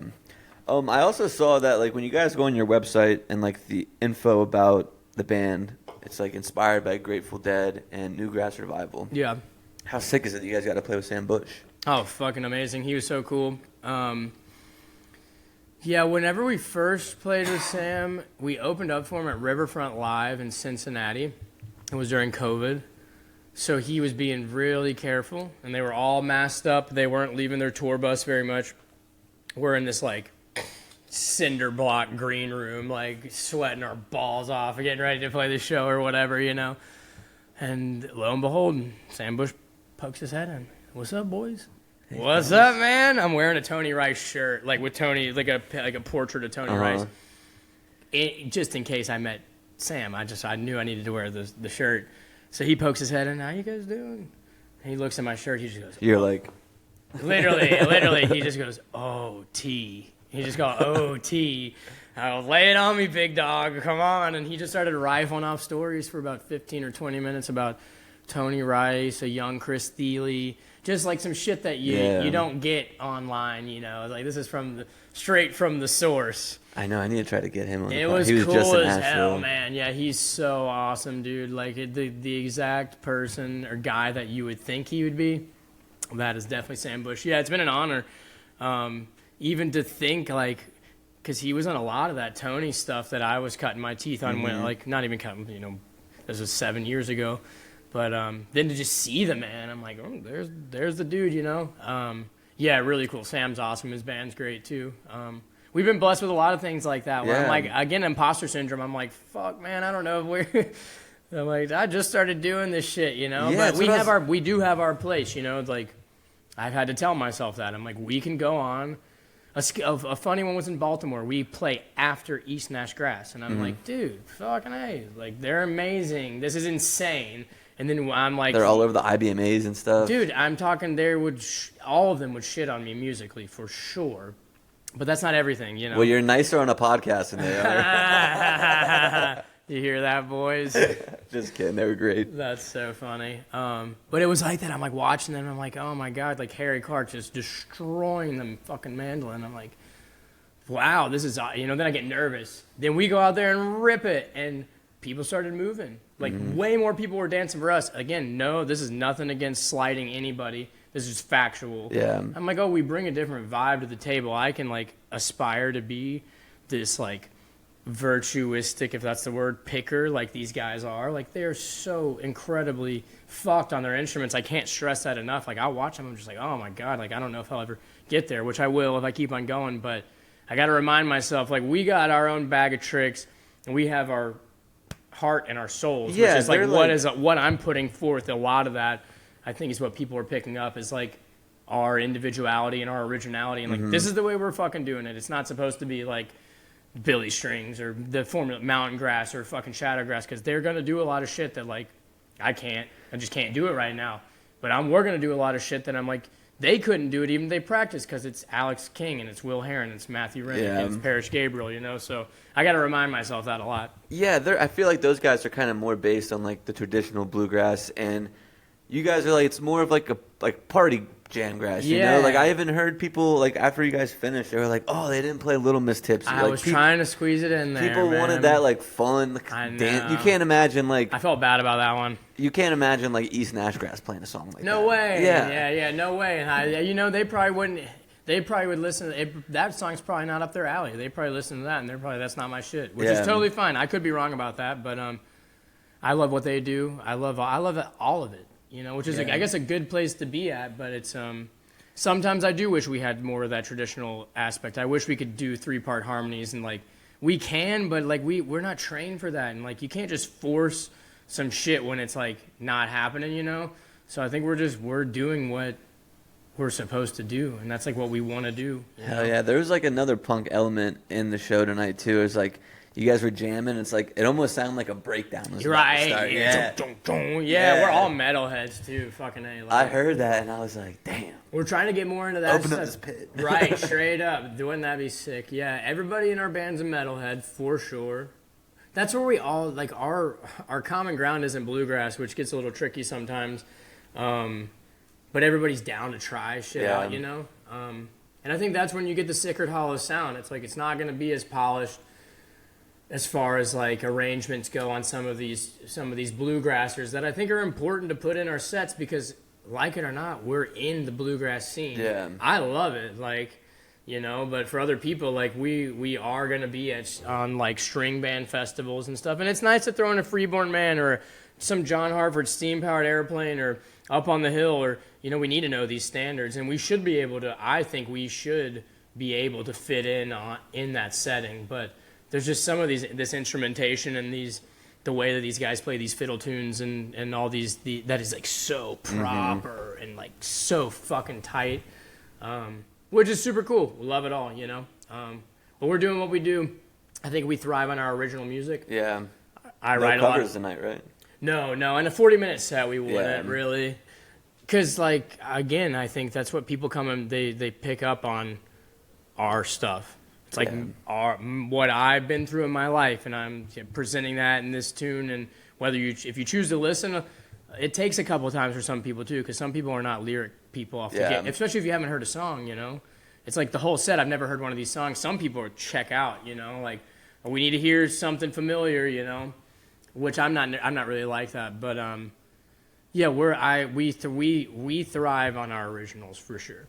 I also saw that like when you guys go on your website and like the info about the band, it's like inspired by Grateful Dead and Newgrass Revival. Yeah. How sick is it that you guys got to play with Sam Bush? Oh, fucking amazing. He was so cool. Yeah, whenever we first played with Sam, we opened up for him at Riverfront Live in Cincinnati. It was during COVID. So he was being really careful, and they were all masked up. They weren't leaving their tour bus very much. We're in this, like, cinder block green room, like, sweating our balls off, getting ready to play the show or whatever, you know. And lo and behold, Sam Bush pokes his head in. What's up, boys? What's up, man? I'm wearing a Tony Rice shirt, like with Tony, like a portrait of Tony Rice. Just in case I met Sam, I knew I needed to wear the shirt. So he pokes his head in. How you guys doing? And he looks at my shirt. He just goes. You're like. Literally, he just goes, O-T. He just goes, O-T. I was, lay it on me, big dog. Come on. And he just started rifling off stories for about 15 or 20 minutes about Tony Rice, a young Chris Thile. Just like some shit that you don't get online, you know. Like, this is straight from the source. I know. I need to try to get him on the It pod. was He was cool just in as hell, Asheville. man. Yeah, he's so awesome, dude. Like, the exact person or guy that you would think he would be, that is definitely Sam Bush. Yeah, it's been an honor. Even to think, like, because he was on a lot of that Tony stuff that I was cutting my teeth on, when, like, not even cutting, you know, this was 7 years ago. But then to just see the man, I'm like, oh, there's the dude, you know? Yeah, really cool. Sam's awesome. His band's great, too. We've been blessed with a lot of things like that. Where I'm like, again, imposter syndrome. I'm like, fuck, man, I don't know if we're... I'm like, I just started doing this shit, you know? Yeah, but we do have our place, you know? It's like, I've had to tell myself that. I'm like, we can go on. A funny one was in Baltimore. We play after East Nash Grass. And I'm like, dude, fucking A. Like, they're amazing. This is insane. And then I'm like... They're all over the IBMAs and stuff. Dude, I'm talking all of them would shit on me musically, for sure. But that's not everything, you know? Well, you're nicer on a podcast than they are. You hear that, boys? Just kidding. They were great. That's so funny. But it was like that. I'm like watching them. I'm like, oh my God, like Harry Clark just destroying them fucking mandolin. I'm like, wow, this is, you know, then I get nervous. Then we go out there and rip it. And people started moving. Like, way more people were dancing for us. Again, no, this is nothing against slighting anybody. This is factual. Yeah. I'm like, oh, we bring a different vibe to the table. I can, like, aspire to be this like virtuistic, if that's the word, picker like these guys are. Like they are so incredibly fucked on their instruments. I can't stress that enough. Like I'll watch them, I'm just like, oh my god, like I don't know if I'll ever get there, which I will if I keep on going. But I got to remind myself, like we got our own bag of tricks, and we have our heart and our souls, Yeah, which is like like what I'm putting forth. A lot of that, I think, is what people are picking up is like our individuality and our originality, and like this is the way we're fucking doing it. It's not supposed to be like Billy Strings or the formula Mountain Grass or fucking Shadowgrass, because they're gonna do a lot of shit that like I just can't do it right now. But we're gonna do a lot of shit that I'm like they couldn't do it even if they practiced, because it's Alex King and it's Will Heron and it's Matthew Rennick and it's Parrish Gabriel, you know. So I got to remind myself that a lot. Yeah, I feel like those guys are kind of more based on like the traditional bluegrass, and you guys are like it's more of like a party jam grass, you know? Like I even heard people like after you guys finished, they were like, "Oh, they didn't play Little Miss Tipsy." I was trying to squeeze it in there. People wanted that like fun dance. You can't imagine like I felt bad about that one. You can't imagine like East Nashgrass playing a song like that. No way. Yeah, no way. And you know, they probably wouldn't. They probably would listen. That song's probably not up their alley. They probably listen to that, and they're probably that's not my shit, which is totally fine. I could be wrong about that, but I love what they do. I love all of it. You know, which is I guess a good place to be at, but it's sometimes I do wish we had more of that traditional aspect. I wish we could do 3-part harmonies, and like we can, but like we're not trained for that, and like you can't just force some shit when it's like not happening, you know. So I think we're doing what we're supposed to do, and that's like what we want to do. Hell yeah, there was like another punk element in the show tonight too. It was like you guys were jamming. It's like it almost sounded like a breakdown. Was right? Yeah. Yeah, we're all metalheads too. Fucking A. Like, I heard that and I was like, damn. We're trying to get more into that. Open up this pit. Right, straight up. Wouldn't that be sick? Yeah, everybody in our band's a metalhead for sure. That's where we all like our common ground isn't bluegrass, which gets a little tricky sometimes. But everybody's down to try shit out, you know. And I think that's when you get the Sicard Hollow sound. It's like it's not going to be as polished as far as like arrangements go on some of these bluegrassers that I think are important to put in our sets, because like it or not, we're in the bluegrass scene. Yeah. I love it, like, you know, but for other people, like we are going to be on like string band festivals and stuff, and it's nice to throw in a Freeborn Man or some John Hartford steam powered airplane or Up on the Hill, or, you know, we need to know these standards, and we should be able to, I think we should be able to fit in that setting. But there's just some of this instrumentation and the way that these guys play these fiddle tunes and all that is like so proper and like so fucking tight, which is super cool. We love it all, you know. But we're doing what we do. I think we thrive on our original music. Yeah. I no write a lot. covers tonight, right? No. In a 40-minute set, we wouldn't really. Because, like, again, I think that's what people come and they pick up on our stuff. It's like what I've been through in my life, and I'm presenting that in this tune. And if you choose to listen, it takes a couple of times for some people too, because some people are not lyric people off the get, especially if you haven't heard a song. You know, it's like the whole set. I've never heard one of these songs. Some people check out. You know, like we need to hear something familiar. You know, which I'm not really like that, but yeah, we thrive on our originals for sure.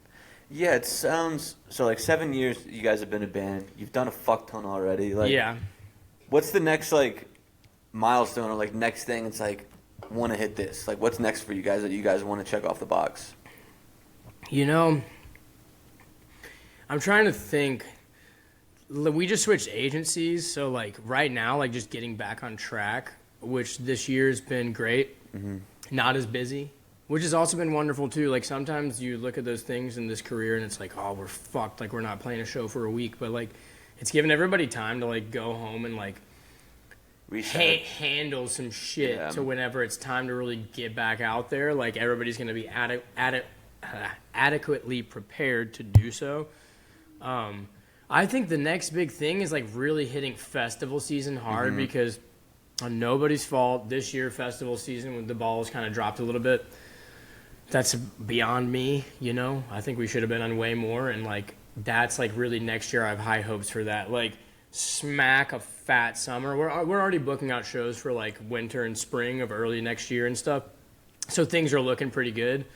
Yeah, it sounds so. Like 7 years, you guys have been a band. You've done a fuck ton already. Like, yeah. What's the next like milestone or like next thing? It's like want to hit this. Like, what's next for you guys that you guys want to check off the box? You know, I'm trying to think. We just switched agencies, so like right now, like just getting back on track, which this year's been great. Not as busy, which has also been wonderful too. Like sometimes you look at those things in this career and it's like, oh, we're fucked. Like we're not playing a show for a week, but like it's given everybody time to like go home and like handle some shit to whenever it's time to really get back out there. Like everybody's going to be adequately prepared to do so. I think the next big thing is like really hitting festival season hard, because on nobody's fault, this year festival season when the balls kind of dropped a little bit. That's beyond me, you know. I think we should have been on way more, and like that's like really next year. I have high hopes for that. Like smack a fat summer. We're already booking out shows for like winter and spring of early next year and stuff. So things are looking pretty good.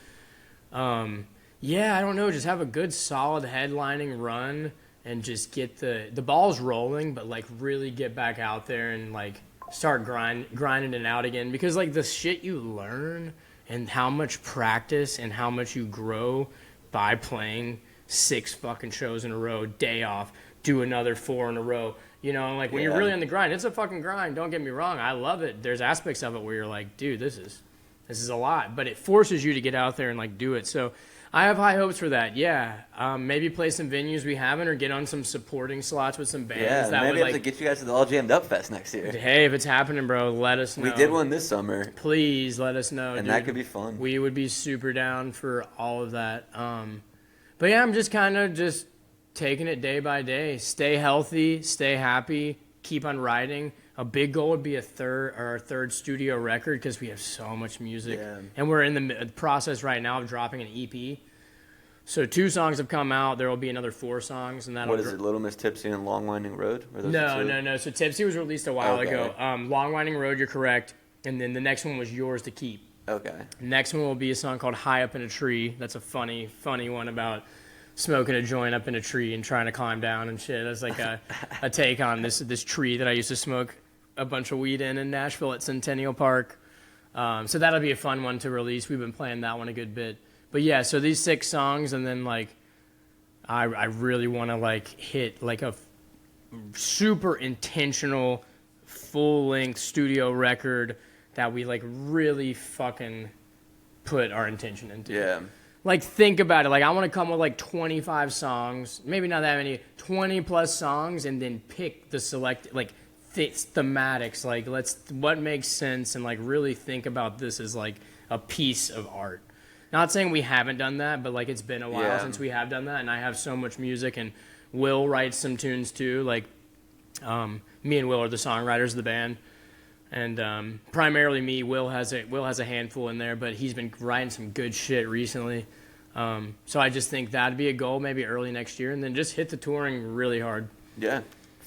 Yeah, I don't know. Just have a good solid headlining run and just get the balls rolling, but like really get back out there and like start grinding it out again. Because like the shit you learn and how much practice and how much you grow by playing 6 fucking shows in a row, day off, do another 4 in a row. You know, like when you're really on the grind, it's a fucking grind. Don't get me wrong. I love it. There's aspects of it where you're like, dude, this is a lot, but it forces you to get out there and like do it. So I have high hopes for that. Yeah. Maybe play some venues we haven't, or get on some supporting slots with some bands. Yeah, that maybe would have like to get you guys to the All Jammed Up Fest next year. Hey, if it's happening, bro, let us know. We did one this summer. Please let us know, and dude. that could be fun. We would be super down for all of that. But yeah, I'm just kind of just taking it day by day. Stay healthy, stay happy, keep on writing. A big goal would be our third studio record, because we have so much music. Yeah. And we're in the process right now of dropping an EP. So 2 songs have come out. There will be another 4 songs. And that'll What is it, Little Miss Tipsy and Long Winding Road? Or those the two? No. So Tipsy was released a while ago. Long Winding Road, you're correct. And then the next one was Yours to Keep. Okay. Next one will be a song called High Up in a Tree. That's a funny one about smoking a joint up in a tree and trying to climb down and shit. That's like a take on this tree that I used to smoke a bunch of weed in Nashville at Centennial Park. So that'll be a fun one to release. We've been playing that one a good bit. But yeah, so these 6 songs, and then like I really want to like hit like a super intentional full-length studio record that we like really fucking put our intention into. Yeah. Like, think about it. Like, I want to come with like 25 songs, maybe not that many, 20 plus songs, and then pick the select like thematics. Like, what makes sense, and like really think about this as like a piece of art. Not saying we haven't done that, but like it's been a while since we have done that, and I have so much music, and Will writes some tunes too. Like, me and Will are the songwriters of the band, and primarily me. Will has a handful in there, but he's been writing some good shit recently. So I just think that'd be a goal, maybe early next year, and then just hit the touring really hard. Yeah.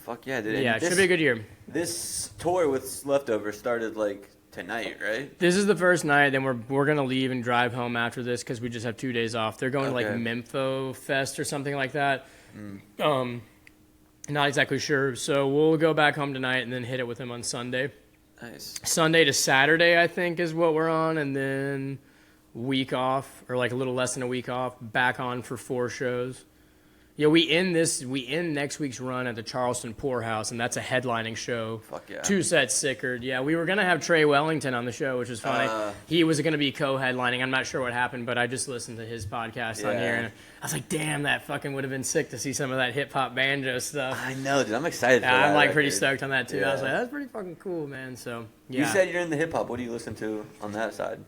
Fuck yeah, dude. Yeah, it should be a good year. This tour with Leftovers started like tonight, right? This is the first night, then we're gonna leave and drive home after this because we just have 2 days off. They're going to like Mempho Fest or something like that. Not exactly sure. So we'll go back home tonight and then hit it with them on Sunday. Nice. Sunday to Saturday, I think, is what we're on, and then week off, or like a little less than a week off, back on for 4 shows. Yeah, we end next week's run at the Charleston Poorhouse, and that's a headlining show. Fuck yeah. 2 sets Sicard. Yeah, we were going to have Trey Wellington on the show, which was funny. He was going to be co-headlining. I'm not sure what happened, but I just listened to his podcast on here, and I was like, damn, that fucking would have been sick to see some of that hip-hop banjo stuff. I know, dude. I'm excited for that. I'm like record. pretty stoked on that, too. Yeah. I was like, that's pretty fucking cool, man. So, yeah. You said you're into hip-hop. What do you listen to on that side?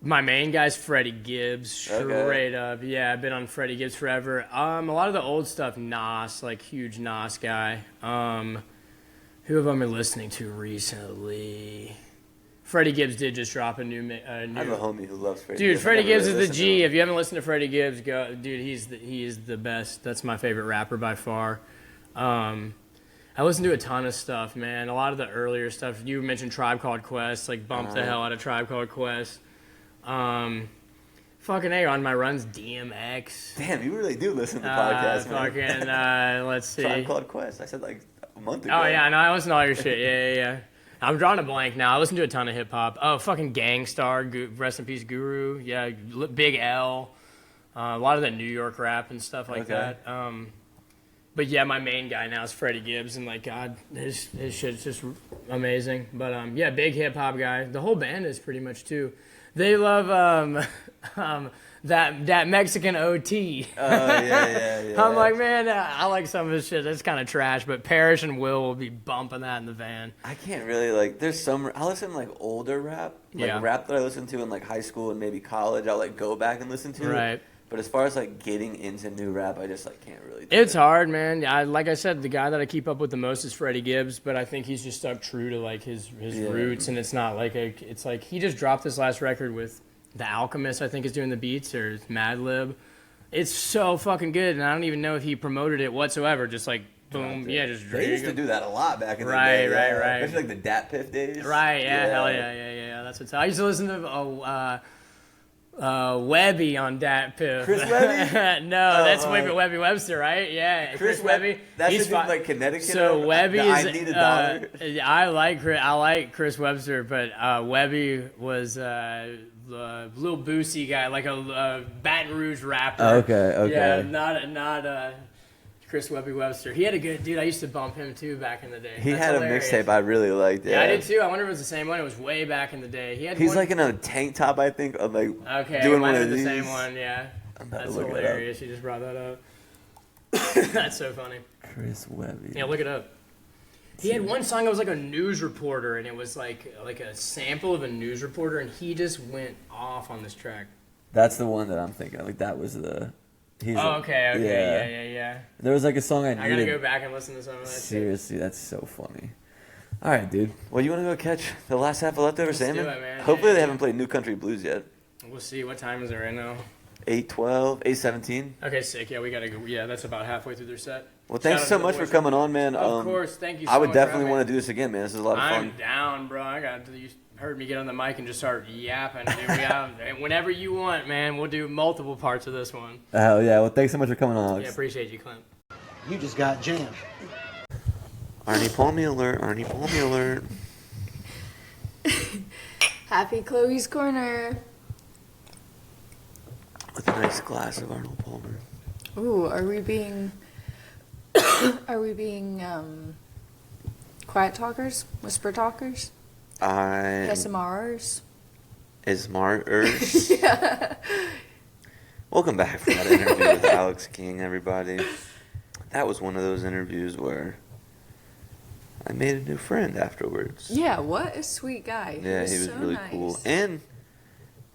My main guy's Freddie Gibbs, straight up. Yeah, I've been on Freddie Gibbs forever. A lot of the old stuff, Nas, like huge Nas guy. Who have I been listening to recently? Freddie Gibbs did just drop a new. I have a homie who loves Freddie Dude, Gibbs. Freddie Gibbs is the G. If you haven't listened to Freddie Gibbs, go. Dude, he is the best. That's my favorite rapper by far. I listen to a ton of stuff, man. A lot of the earlier stuff. You mentioned Tribe Called Quest, like bump the hell out of Tribe Called Quest. Fucking A, on my runs, DMX. Damn, you really do listen to podcasts, man. Fucking, let's see. Tribe Called Quest. I said like a month ago. Oh, yeah, no, I listen to all your shit. Yeah. I'm drawing a blank now. I listen to a ton of hip-hop. Oh, fucking Gangstar, rest in peace, Guru. Yeah, Big L. A lot of the New York rap and stuff like that. But yeah, my main guy now is Freddie Gibbs, and like, God, his shit's just amazing. But yeah, big hip-hop guy. The whole band is pretty much, too. They love that Mexican OT. Oh, yeah. I'm like, man, I like some of his shit. It's kind of trash, but Parrish and Will be bumping that in the van. I can't really, like, there's some, I listen to, like, older rap. Like, rap that I listened to in, like, high school and maybe college, I'll, like, go back and listen to. Right. But as far as, like, getting into new rap, I just, like, can't really do It's it. hard, man. Like I said, the guy that I keep up with the most is Freddie Gibbs, but I think he's just stuck true to, like, his roots, and it's not like it's like he just dropped this last record with The Alchemist, I think, is doing the beats, or Madlib. It's so fucking good, and I don't even know if he promoted it whatsoever. Just like, boom, just They used to do that a lot back in the Right. day. Especially, like, the Dat Piff days. Right, yeah, hell yeah. That's what's. I used to listen to Webby on Dat Piff. Chris Webby? No, that's Webby Webster, right? Yeah, Chris Webby. That's He's the dude like Connecticut. So Webby's. I need a dollar. I like Chris Webster, but Webby was a little boosie guy, like a Baton Rouge rapper. Okay. Yeah, not Chris Webster. He had a good dude. I used to bump him too back in the day. He That's had hilarious. a mixtape I really liked. Yeah, I did too. I wonder if it was the same one. It was way back in the day. He's like in a tank top, I think, of like okay, doing might one have of been these. the same one. Yeah, that's look it up. hilarious. You just brought that up. That's so funny. Chris Webby. Yeah, look it up. He had one song that was like a news reporter, and it was like a sample of a news reporter, and he just went off on this track. That's the one that I'm thinking of. Like that was the. Okay. Yeah. There was like a song I needed. I gotta go back and listen to some of that. Seriously, that's so funny. All right, dude. Well, you want to go catch the last half of Leftover Salmon? do it, man. Hopefully Yeah. they haven't played New Country Blues yet. We'll see. What time is it right now? 8:12, 8:17. Okay, sick. Yeah, we gotta go. Yeah, that's about halfway through their set. Well, thanks Shout out so to the much for boys. coming on, man. Of course, thank you so I would much for definitely having want me. to do this again, man. This is a lot of I'm fun. down, bro. You heard me get on the mic and just start yapping. Dude. We have, whenever you want, man, we'll do multiple parts of this one. Hell yeah. Well, thanks so much for coming on, Alex. Yeah, appreciate you, Clint. You just got jammed. Arnie Palmy alert. Arnie Palmy alert. Happy Chloe's Corner. With a nice glass of Arnold Palmer. Ooh, are we being quiet talkers? Whisper talkers? SMRs? Ismarers. Yeah. Welcome back for that interview with Alex King, everybody. That was one of those interviews where I made a new friend afterwards. Yeah, what a sweet guy. Yeah, he was so really nice. cool. And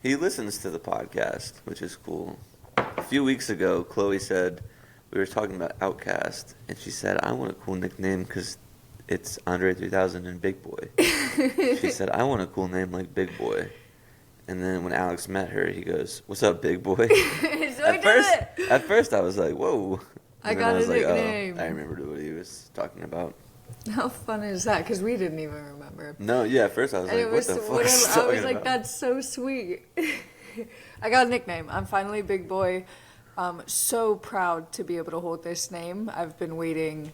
he listens to the podcast, which is cool. A few weeks ago, Chloe said, we were talking about Outcast, and she said, I want a cool nickname because it's Andre 3000 and Big Boy. She said, I want a cool name like Big Boy. And then when Alex met her, he goes, what's up, Big Boy? At first, I was like, whoa. I And then got I was a like, nickname. Oh, I remembered what he was talking about. How fun is that? Because we didn't even remember. No, yeah, at first I was And like, it what was the fuck whatever. is he I was talking like, about? that's so sweet. I got a nickname. I'm finally Big Boy. So proud to be able to hold this name. I've been waiting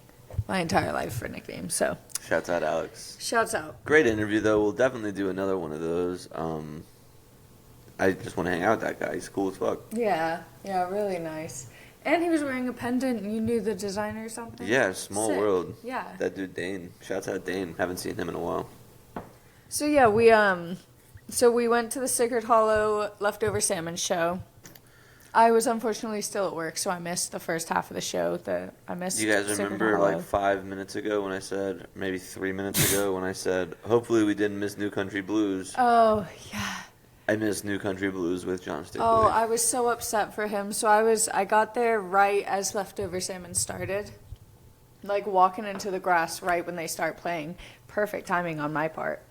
my entire life for a nickname. So Shouts out, Alex. shouts out. Great interview, though. We'll definitely do another one of those. I just want to hang out with that guy. He's cool as fuck. Yeah, really nice. And he was wearing a pendant, and you knew the designer or something? Yeah, small Sick. world. Yeah. That dude Dane. Shouts out Dane. Haven't seen him in a while. So yeah, we went to the Sicard Hollow Leftover Salmon show. I was unfortunately still at work, so I missed the first half of the show. I missed. You guys Sicard remember Hollow. like 5 minutes ago when I said, maybe 3 minutes ago when I said, hopefully we didn't miss New Country Blues. Oh yeah. I missed New Country Blues with John Stickley. Oh, I was so upset for him. So I got there right as Leftover Salmon started. Like walking into the grass right when they start playing. Perfect timing on my part.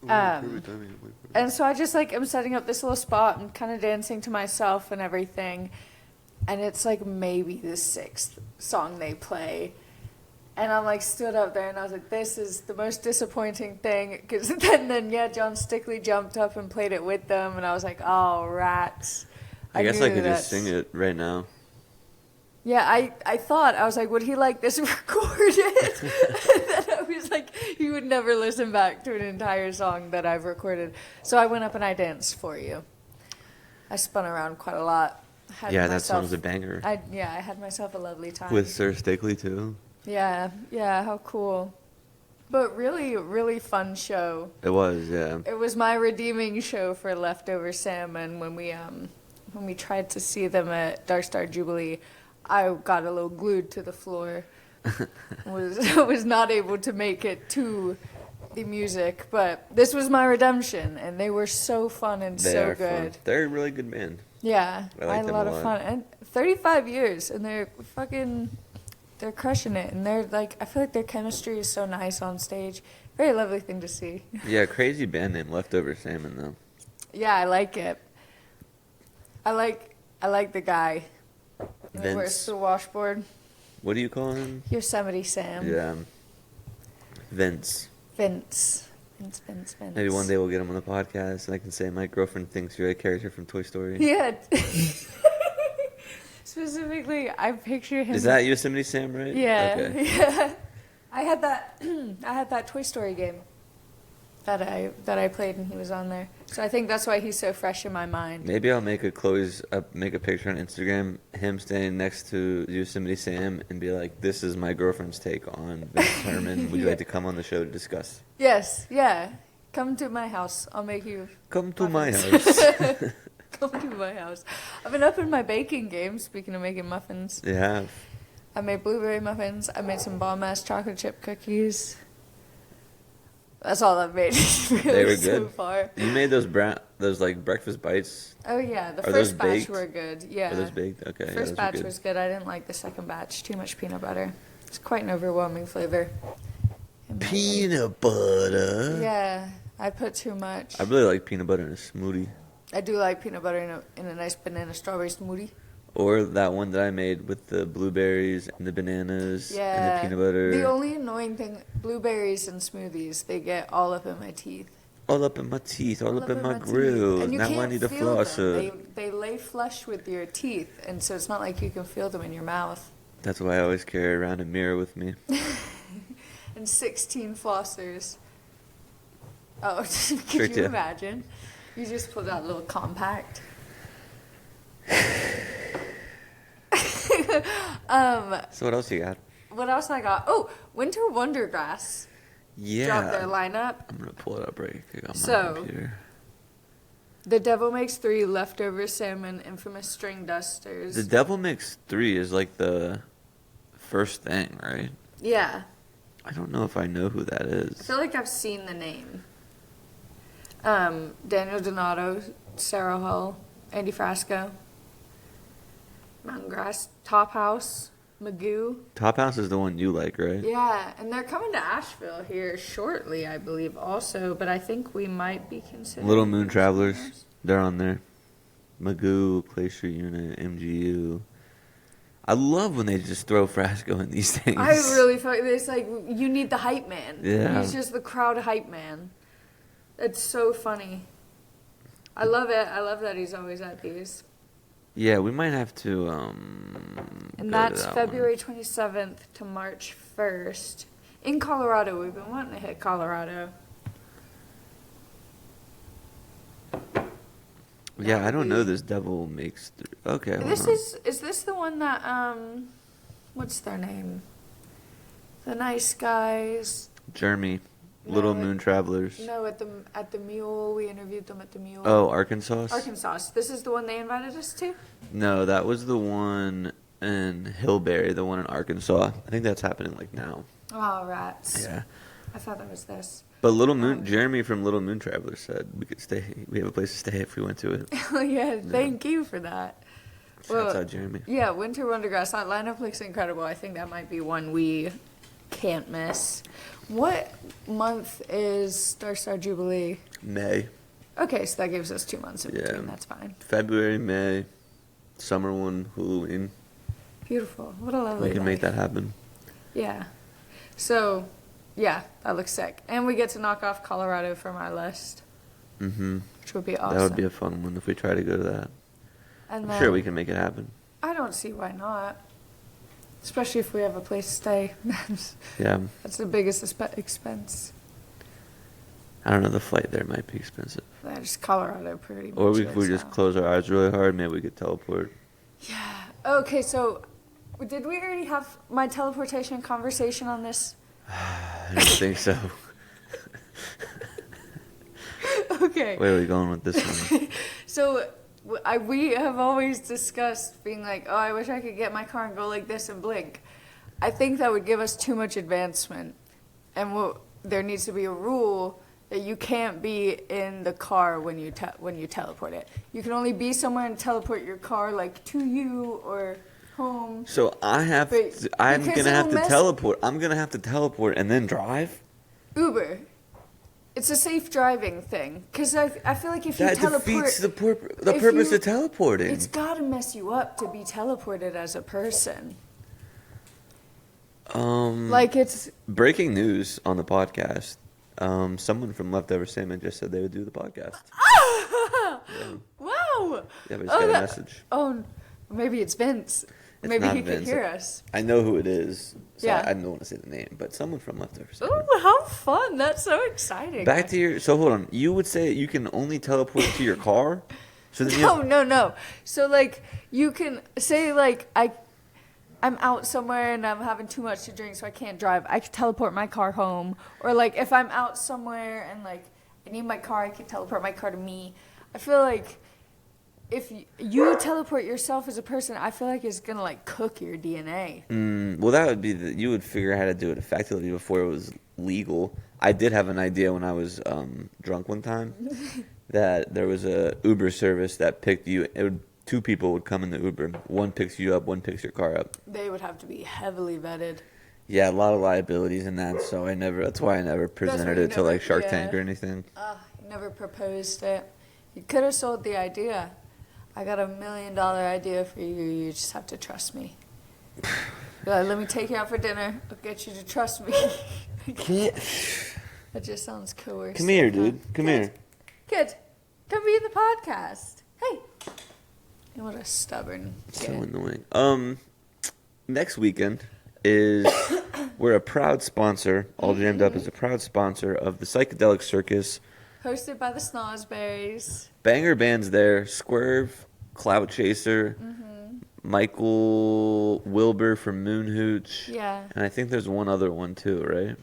And so I just like am setting up this little spot and kind of dancing to myself and everything. And it's like maybe the 6th song they play. And I'm like stood up there and I was like, this is the most disappointing thing. Because then John Stickley jumped up and played it with them. And I was like, oh, rats. I guess I knew could that's- just sing it right now. Yeah, I thought, I was like, would he like this recorded? And then I was like, he would never listen back to an entire song that I've recorded. So I went up and I danced for you. I spun around quite a lot. Had Yeah, that myself- song's a banger. I had myself a lovely time. With Sir Stickley, too. Yeah, how cool. But really, really fun show. It was, yeah. It was my redeeming show for Leftover Salmon when we tried to see them at Dark Star Jubilee. I got a little glued to the floor. was not able to make it to the music, but this was my redemption, and they were so fun and They so are good. fun. They're a really good band. Yeah, I like I had a them lot a of lot. fun, and 35 years, and they're crushing it, and they're like, I feel like their chemistry is so nice on stage. Very lovely thing to see. Yeah, crazy band name, Leftover Salmon, though. Yeah, I like it. I like the guy. He wears Vince. the washboard. What do you call him? Yosemite Sam. Yeah. Vince. Vince. Spins. Maybe one day we'll get him on the podcast, and I can say my girlfriend thinks you're a character from Toy Story. Yeah. Specifically, I picture him. Is that Yosemite Sam, right? Yeah. Okay. Yeah. I had that Toy Story game that I played, and he was on there. So I think that's why he's so fresh in my mind. Maybe I'll make make a picture on Instagram, him standing next to Yosemite Sam, and be like, "This is my girlfriend's take on Vince Herman. Would you like to come on the show to discuss?" Yes, yeah. Come to my house. I'll make you. Come to my muffins. house. Come to my house. I've been up in my baking game. Speaking of making muffins, Yeah. I made blueberry muffins. I made some bomb-ass chocolate chip cookies. That's all I've made really They were so good. far. You made those like breakfast bites. Oh yeah, the Are those first batch baked? were good. Yeah. Are those baked? Okay. The yeah, first those were batch good. was good. I didn't like the second batch. Too much peanut butter. It's quite an overwhelming flavor. in my Peanut butter. life. Yeah, I put too much. I really like peanut butter in a smoothie. I do like peanut butter in a nice banana strawberry smoothie. Or that one that I made with the blueberries and the bananas and the peanut butter. The only annoying thing, blueberries and smoothies, they get all up in my teeth. All up in my teeth, all up in my teeth. grill. And you Now I can't need a feel them. flosser. They lay flush with your teeth, and so it's not like you can feel them in your mouth. That's why I always carry around a mirror with me. And 16 flossers. Oh, could Tricked you ya. imagine? You just pulled out a little compact. So what else you got? What else I got? Oh, Winter Wondergrass dropped their Yeah. lineup. I'm going to pull it up right quick on my So- computer. The Devil Makes 3, Leftover Salmon, Infamous String Dusters. The Devil Mix 3 is like the first thing, right? Yeah, I don't know if I know who that I is. feel like I've seen the name. Daniel Donato, Sarah Hull, Andy Frasco, Mountain Grass, Top House, Magoo. Top House is the one you like, right? Yeah, and they're coming to Asheville here shortly, I believe, also. But I think we might be considering Little Moon Travelers, they're on there. Magoo, Clay Street Unit, MGU. I love when they just throw Frasco in these things. I really feel like it's like you need the hype man. Yeah. He's just the crowd hype man. It's so funny. I love it. I love that he's always at these. Yeah, we might have to. And go to that's that February 27th to March 1st in Colorado. We've been wanting to hit Colorado. One. Yeah, I don't know this Devil Makes. Okay. hold This on. is this the one that what's their name? The nice guys. Jeremy, No, Little Moon Travelers. No, at the Mule. We interviewed them at the Mule. Oh, Arkansas. Arkansas. This is the one they invited us to. No, that was the one in Hillberry, the one in Arkansas. I think that's happening like now. Oh, rats. Yeah. I thought that was this. But Little Moon, Jeremy from Little Moon Travelers said we could stay. We have a place to stay if we went to it. Oh yeah, thank you for that. Shouts out Jeremy. Yeah, Winter Wondergrass. That lineup looks incredible. I think that might be one we can't miss. What month is Star Jubilee? May, Okay, so that gives us 2 months in Yeah. between. That's fine. February, May, summer one, Halloween. Beautiful. What a lovely We can make life. that happen. Yeah. So, yeah, that looks sick. And we get to knock off Colorado from our list, Mm-hmm. which would be awesome. That would be a fun one if we try to go to that. and I'm then, sure we can make it happen. I don't see why not. Especially if we have a place to stay. Yeah. That's the biggest expense. I don't know. The flight there might be expensive. Just Colorado pretty much. Or if we is just now. close our eyes really hard, maybe we could teleport. Yeah. Okay, so did we already have my teleportation conversation on this? I don't think so. Okay. Where are we going with this one? So we have always discussed being like, oh, I wish I could get my car and go like this and blink. I think that would give us too much advancement. And there needs to be a rule that you can't be in the car when you teleport it. You can only be somewhere and teleport your car like to you or home. So I'm Because gonna have it'll to mess- teleport. I'm gonna have to teleport and then drive. Uber. It's a safe driving thing. Because I feel like if you That teleport... defeats the if purpose you- of teleporting. It's got to mess you up to be teleported as a person. Like Like it's... breaking news on the podcast. Someone from Leftover Salmon just said they would do the podcast. Wow. Yeah, we just got a message. Oh, maybe it's Vince. It's Maybe not he could Vince. hear us. I know who it is. So Yeah. I don't want to say the name, but someone from Leftover Salmon. Ooh, how fun. That's so exciting. Back to your. So hold on. You would say you can only teleport to your car? So then you No. So, like, you can say, like, I'm out somewhere and I'm having too much to drink, so I can't drive. I could teleport my car home. Or, like, if I'm out somewhere and, like, I need my car, I can teleport my car to me. I feel like if you teleport yourself as a person, I feel like it's going to, like, cook your DNA. Well, that would be you would figure out how to do it effectively before it was legal. I did have an idea when I was drunk one time that there was a Uber service that picked you. Two people would come in the Uber. One picks you up, one picks your car up. They would have to be heavily vetted. Yeah, a lot of liabilities in that. So that's why I never presented it to like Shark Tank or anything. You never proposed it. You could have sold the idea. I got $1 million idea for you. You just have to trust me. Like, let me take you out for dinner. I'll get you to trust me. That just sounds coercive. Come here, dude. Come here. Kid, come be in the podcast. Hey. What a stubborn So kid. annoying. Next weekend is we're a proud sponsor. All Jammed Up is a proud sponsor of the Psychedelic Circus. Hosted by the Snozberries. Banger bands there: Swerve, Clout Chaser, Michael Wilbur from Moon Hooch. Yeah. And I think there's one other one too, right?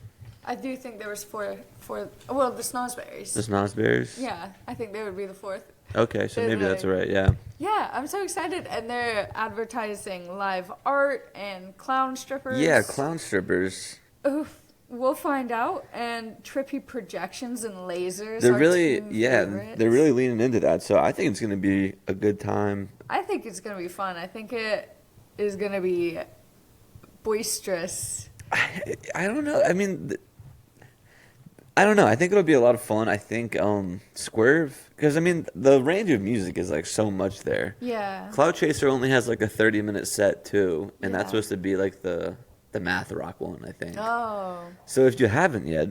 I do think there was four well, the Snozberries. The Snozberries? Yeah, I think they would be the fourth. Okay, so maybe that's They're- right, yeah. Yeah, I'm so excited. And they're advertising live art and clown strippers. Yeah, clown strippers. Oof, we'll find out. And trippy projections and lasers. They're are really, two yeah, favorites. they're really leaning into that. So I think it's going to be a good time. I think it's going to be fun. I think it is going to be boisterous. I don't know. I mean, I don't know. I think it'll be a lot of fun. I think Swerve, because I mean, the range of music is like so much there. Yeah. Cloud Chaser only has like a 30-minute set too, and that's Yeah. supposed to be like the math rock one, I think. Oh. So if you haven't yet,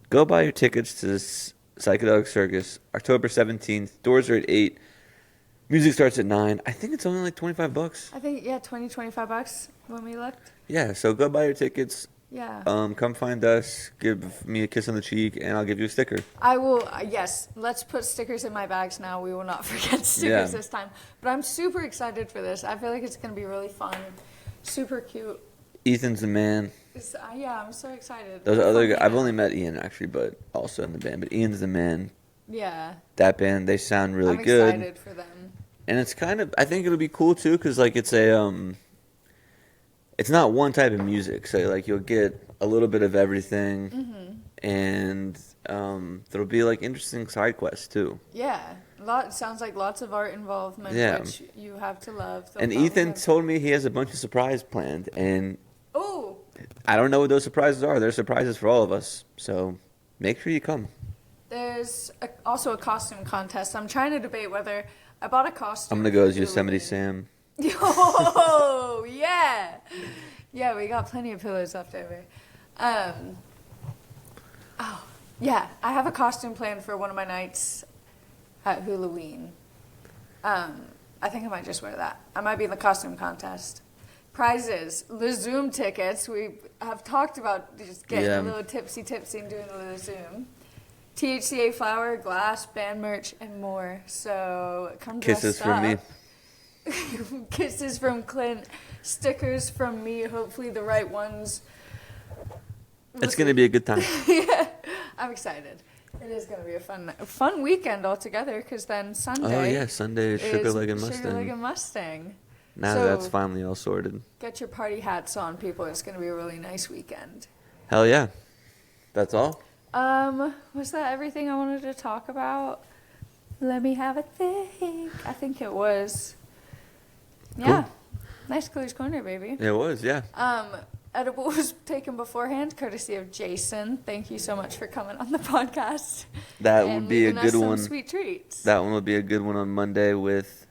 go buy your tickets to this Psychedelic Circus, October 17th. Doors are at 8. Music starts at 9. I think it's only like $25. I think, yeah, $25 when we looked. Yeah, so go buy your tickets. Yeah. Come find us, give me a kiss on the cheek, and I'll give you a sticker. I will, yes, let's put stickers in my bags now. We will not forget stickers Yeah. this time. But I'm super excited for this. I feel like it's going to be really fun. Super cute. Ethan's the man. Yeah, I'm so excited. Those other guys, Yeah. I've only met Ian actually, but also in the band. But Ian's the man. Yeah. That band, they sound really I'm good. excited for them. And it's kind of, I think it'll be cool too, because like it's it's not one type of music. So like you'll get a little bit of everything, and there'll be like interesting side quests too. Yeah. Sounds like lots of art involvement, Yeah. which you have to love. They'll And probably Ethan have- told me he has a bunch of surprises planned, and Oh, I don't know what those surprises are. They're surprises for all of us. So make sure you come. there's also a costume contest. I'm trying to debate whether I bought a costume. I'm gonna go for as Yosemite Halloween. Sam. Oh, yeah. Yeah, we got plenty of pillows left over. Oh, yeah, I have a costume planned for one of my nights at Halloween. I think I might just wear that. I might be in the costume contest. Prizes, the Zoom tickets. We have talked about just getting Yeah. a little tipsy and doing a little Zoom. THCA flower, glass, band merch, and more. So come dressed Kisses from me. up. Kisses from Clint, stickers from me, hopefully the right ones. It's gonna be a good time. Yeah, I'm excited. It is going to be a fun weekend altogether because then Sunday. Oh yeah, Sunday is Sugar Leg and Sugar Leg Mustang. and Mustang. Now So- that's finally all sorted. Get your party hats on, people. It's going to be a really nice weekend. Hell yeah. That's all? Was that everything I wanted to talk about? Let me have a think. I think it was. Yeah. Nice Clear's Corner, baby. It was, yeah. Edible was taken beforehand, courtesy of Jason. Thank you so much for coming on the podcast. That and would be a leaving us good some one. Sweet treats. That one would be a good one on Monday with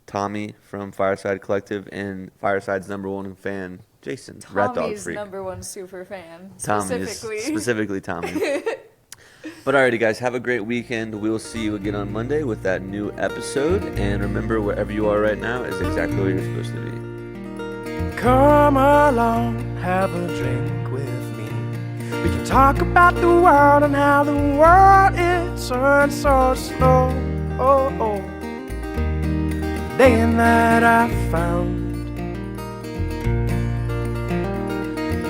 Tommy from Fireside Collective and Fireside's #1 fan, Jason, Rat Dog Tommy's Freak. #1 super fan, Tommy is specifically. specifically Tommy. But alrighty, guys, have a great weekend. We will see you again on Monday with that new episode. And remember, wherever you are right now is exactly where you're supposed to be. Come along, have a drink with me. We can talk about the world and how the world is turned so slow. Day and night I found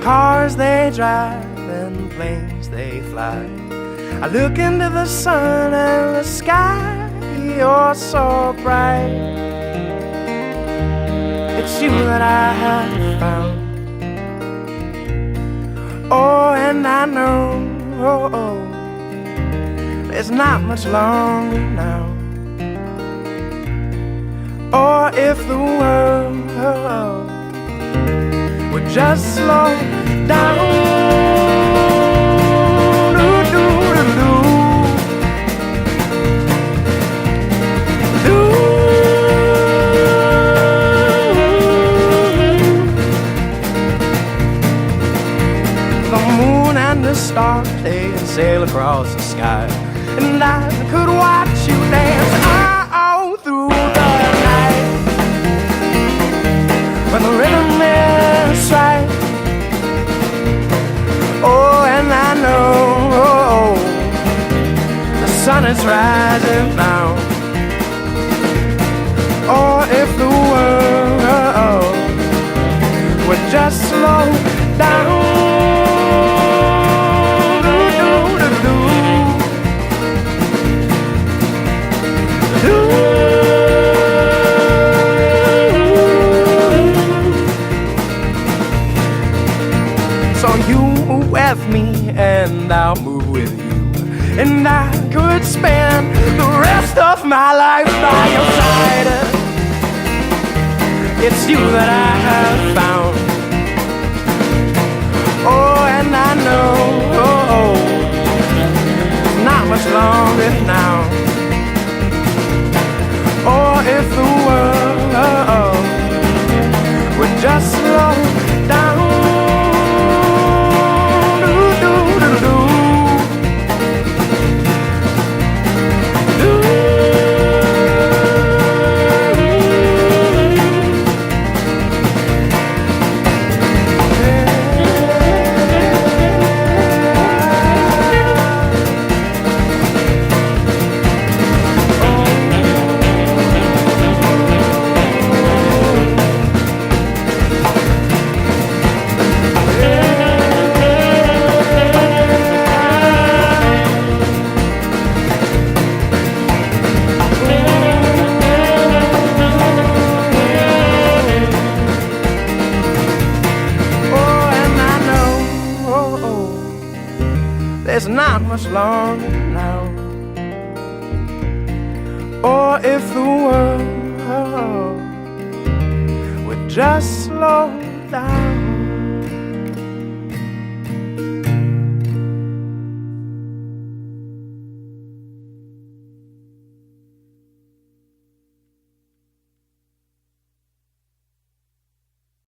cars they drive and planes they fly. I look into the sun and the sky, you're so bright. It's you that I have found. Oh, and I know there's not much longer now. Or if the world would just slow down. The stars, they sail across the sky, and I could watch you dance all through the night. When the rhythm is right, oh, and I know the sun is rising now. Or if the world would just slow down. So you move with me and I'll move with you, and I could spend the rest of my life by your side. It's you that I have found. Oh, and I know not much longer now. Or if the world would just slow down. There's not much longer now. Or if the world would just slow down.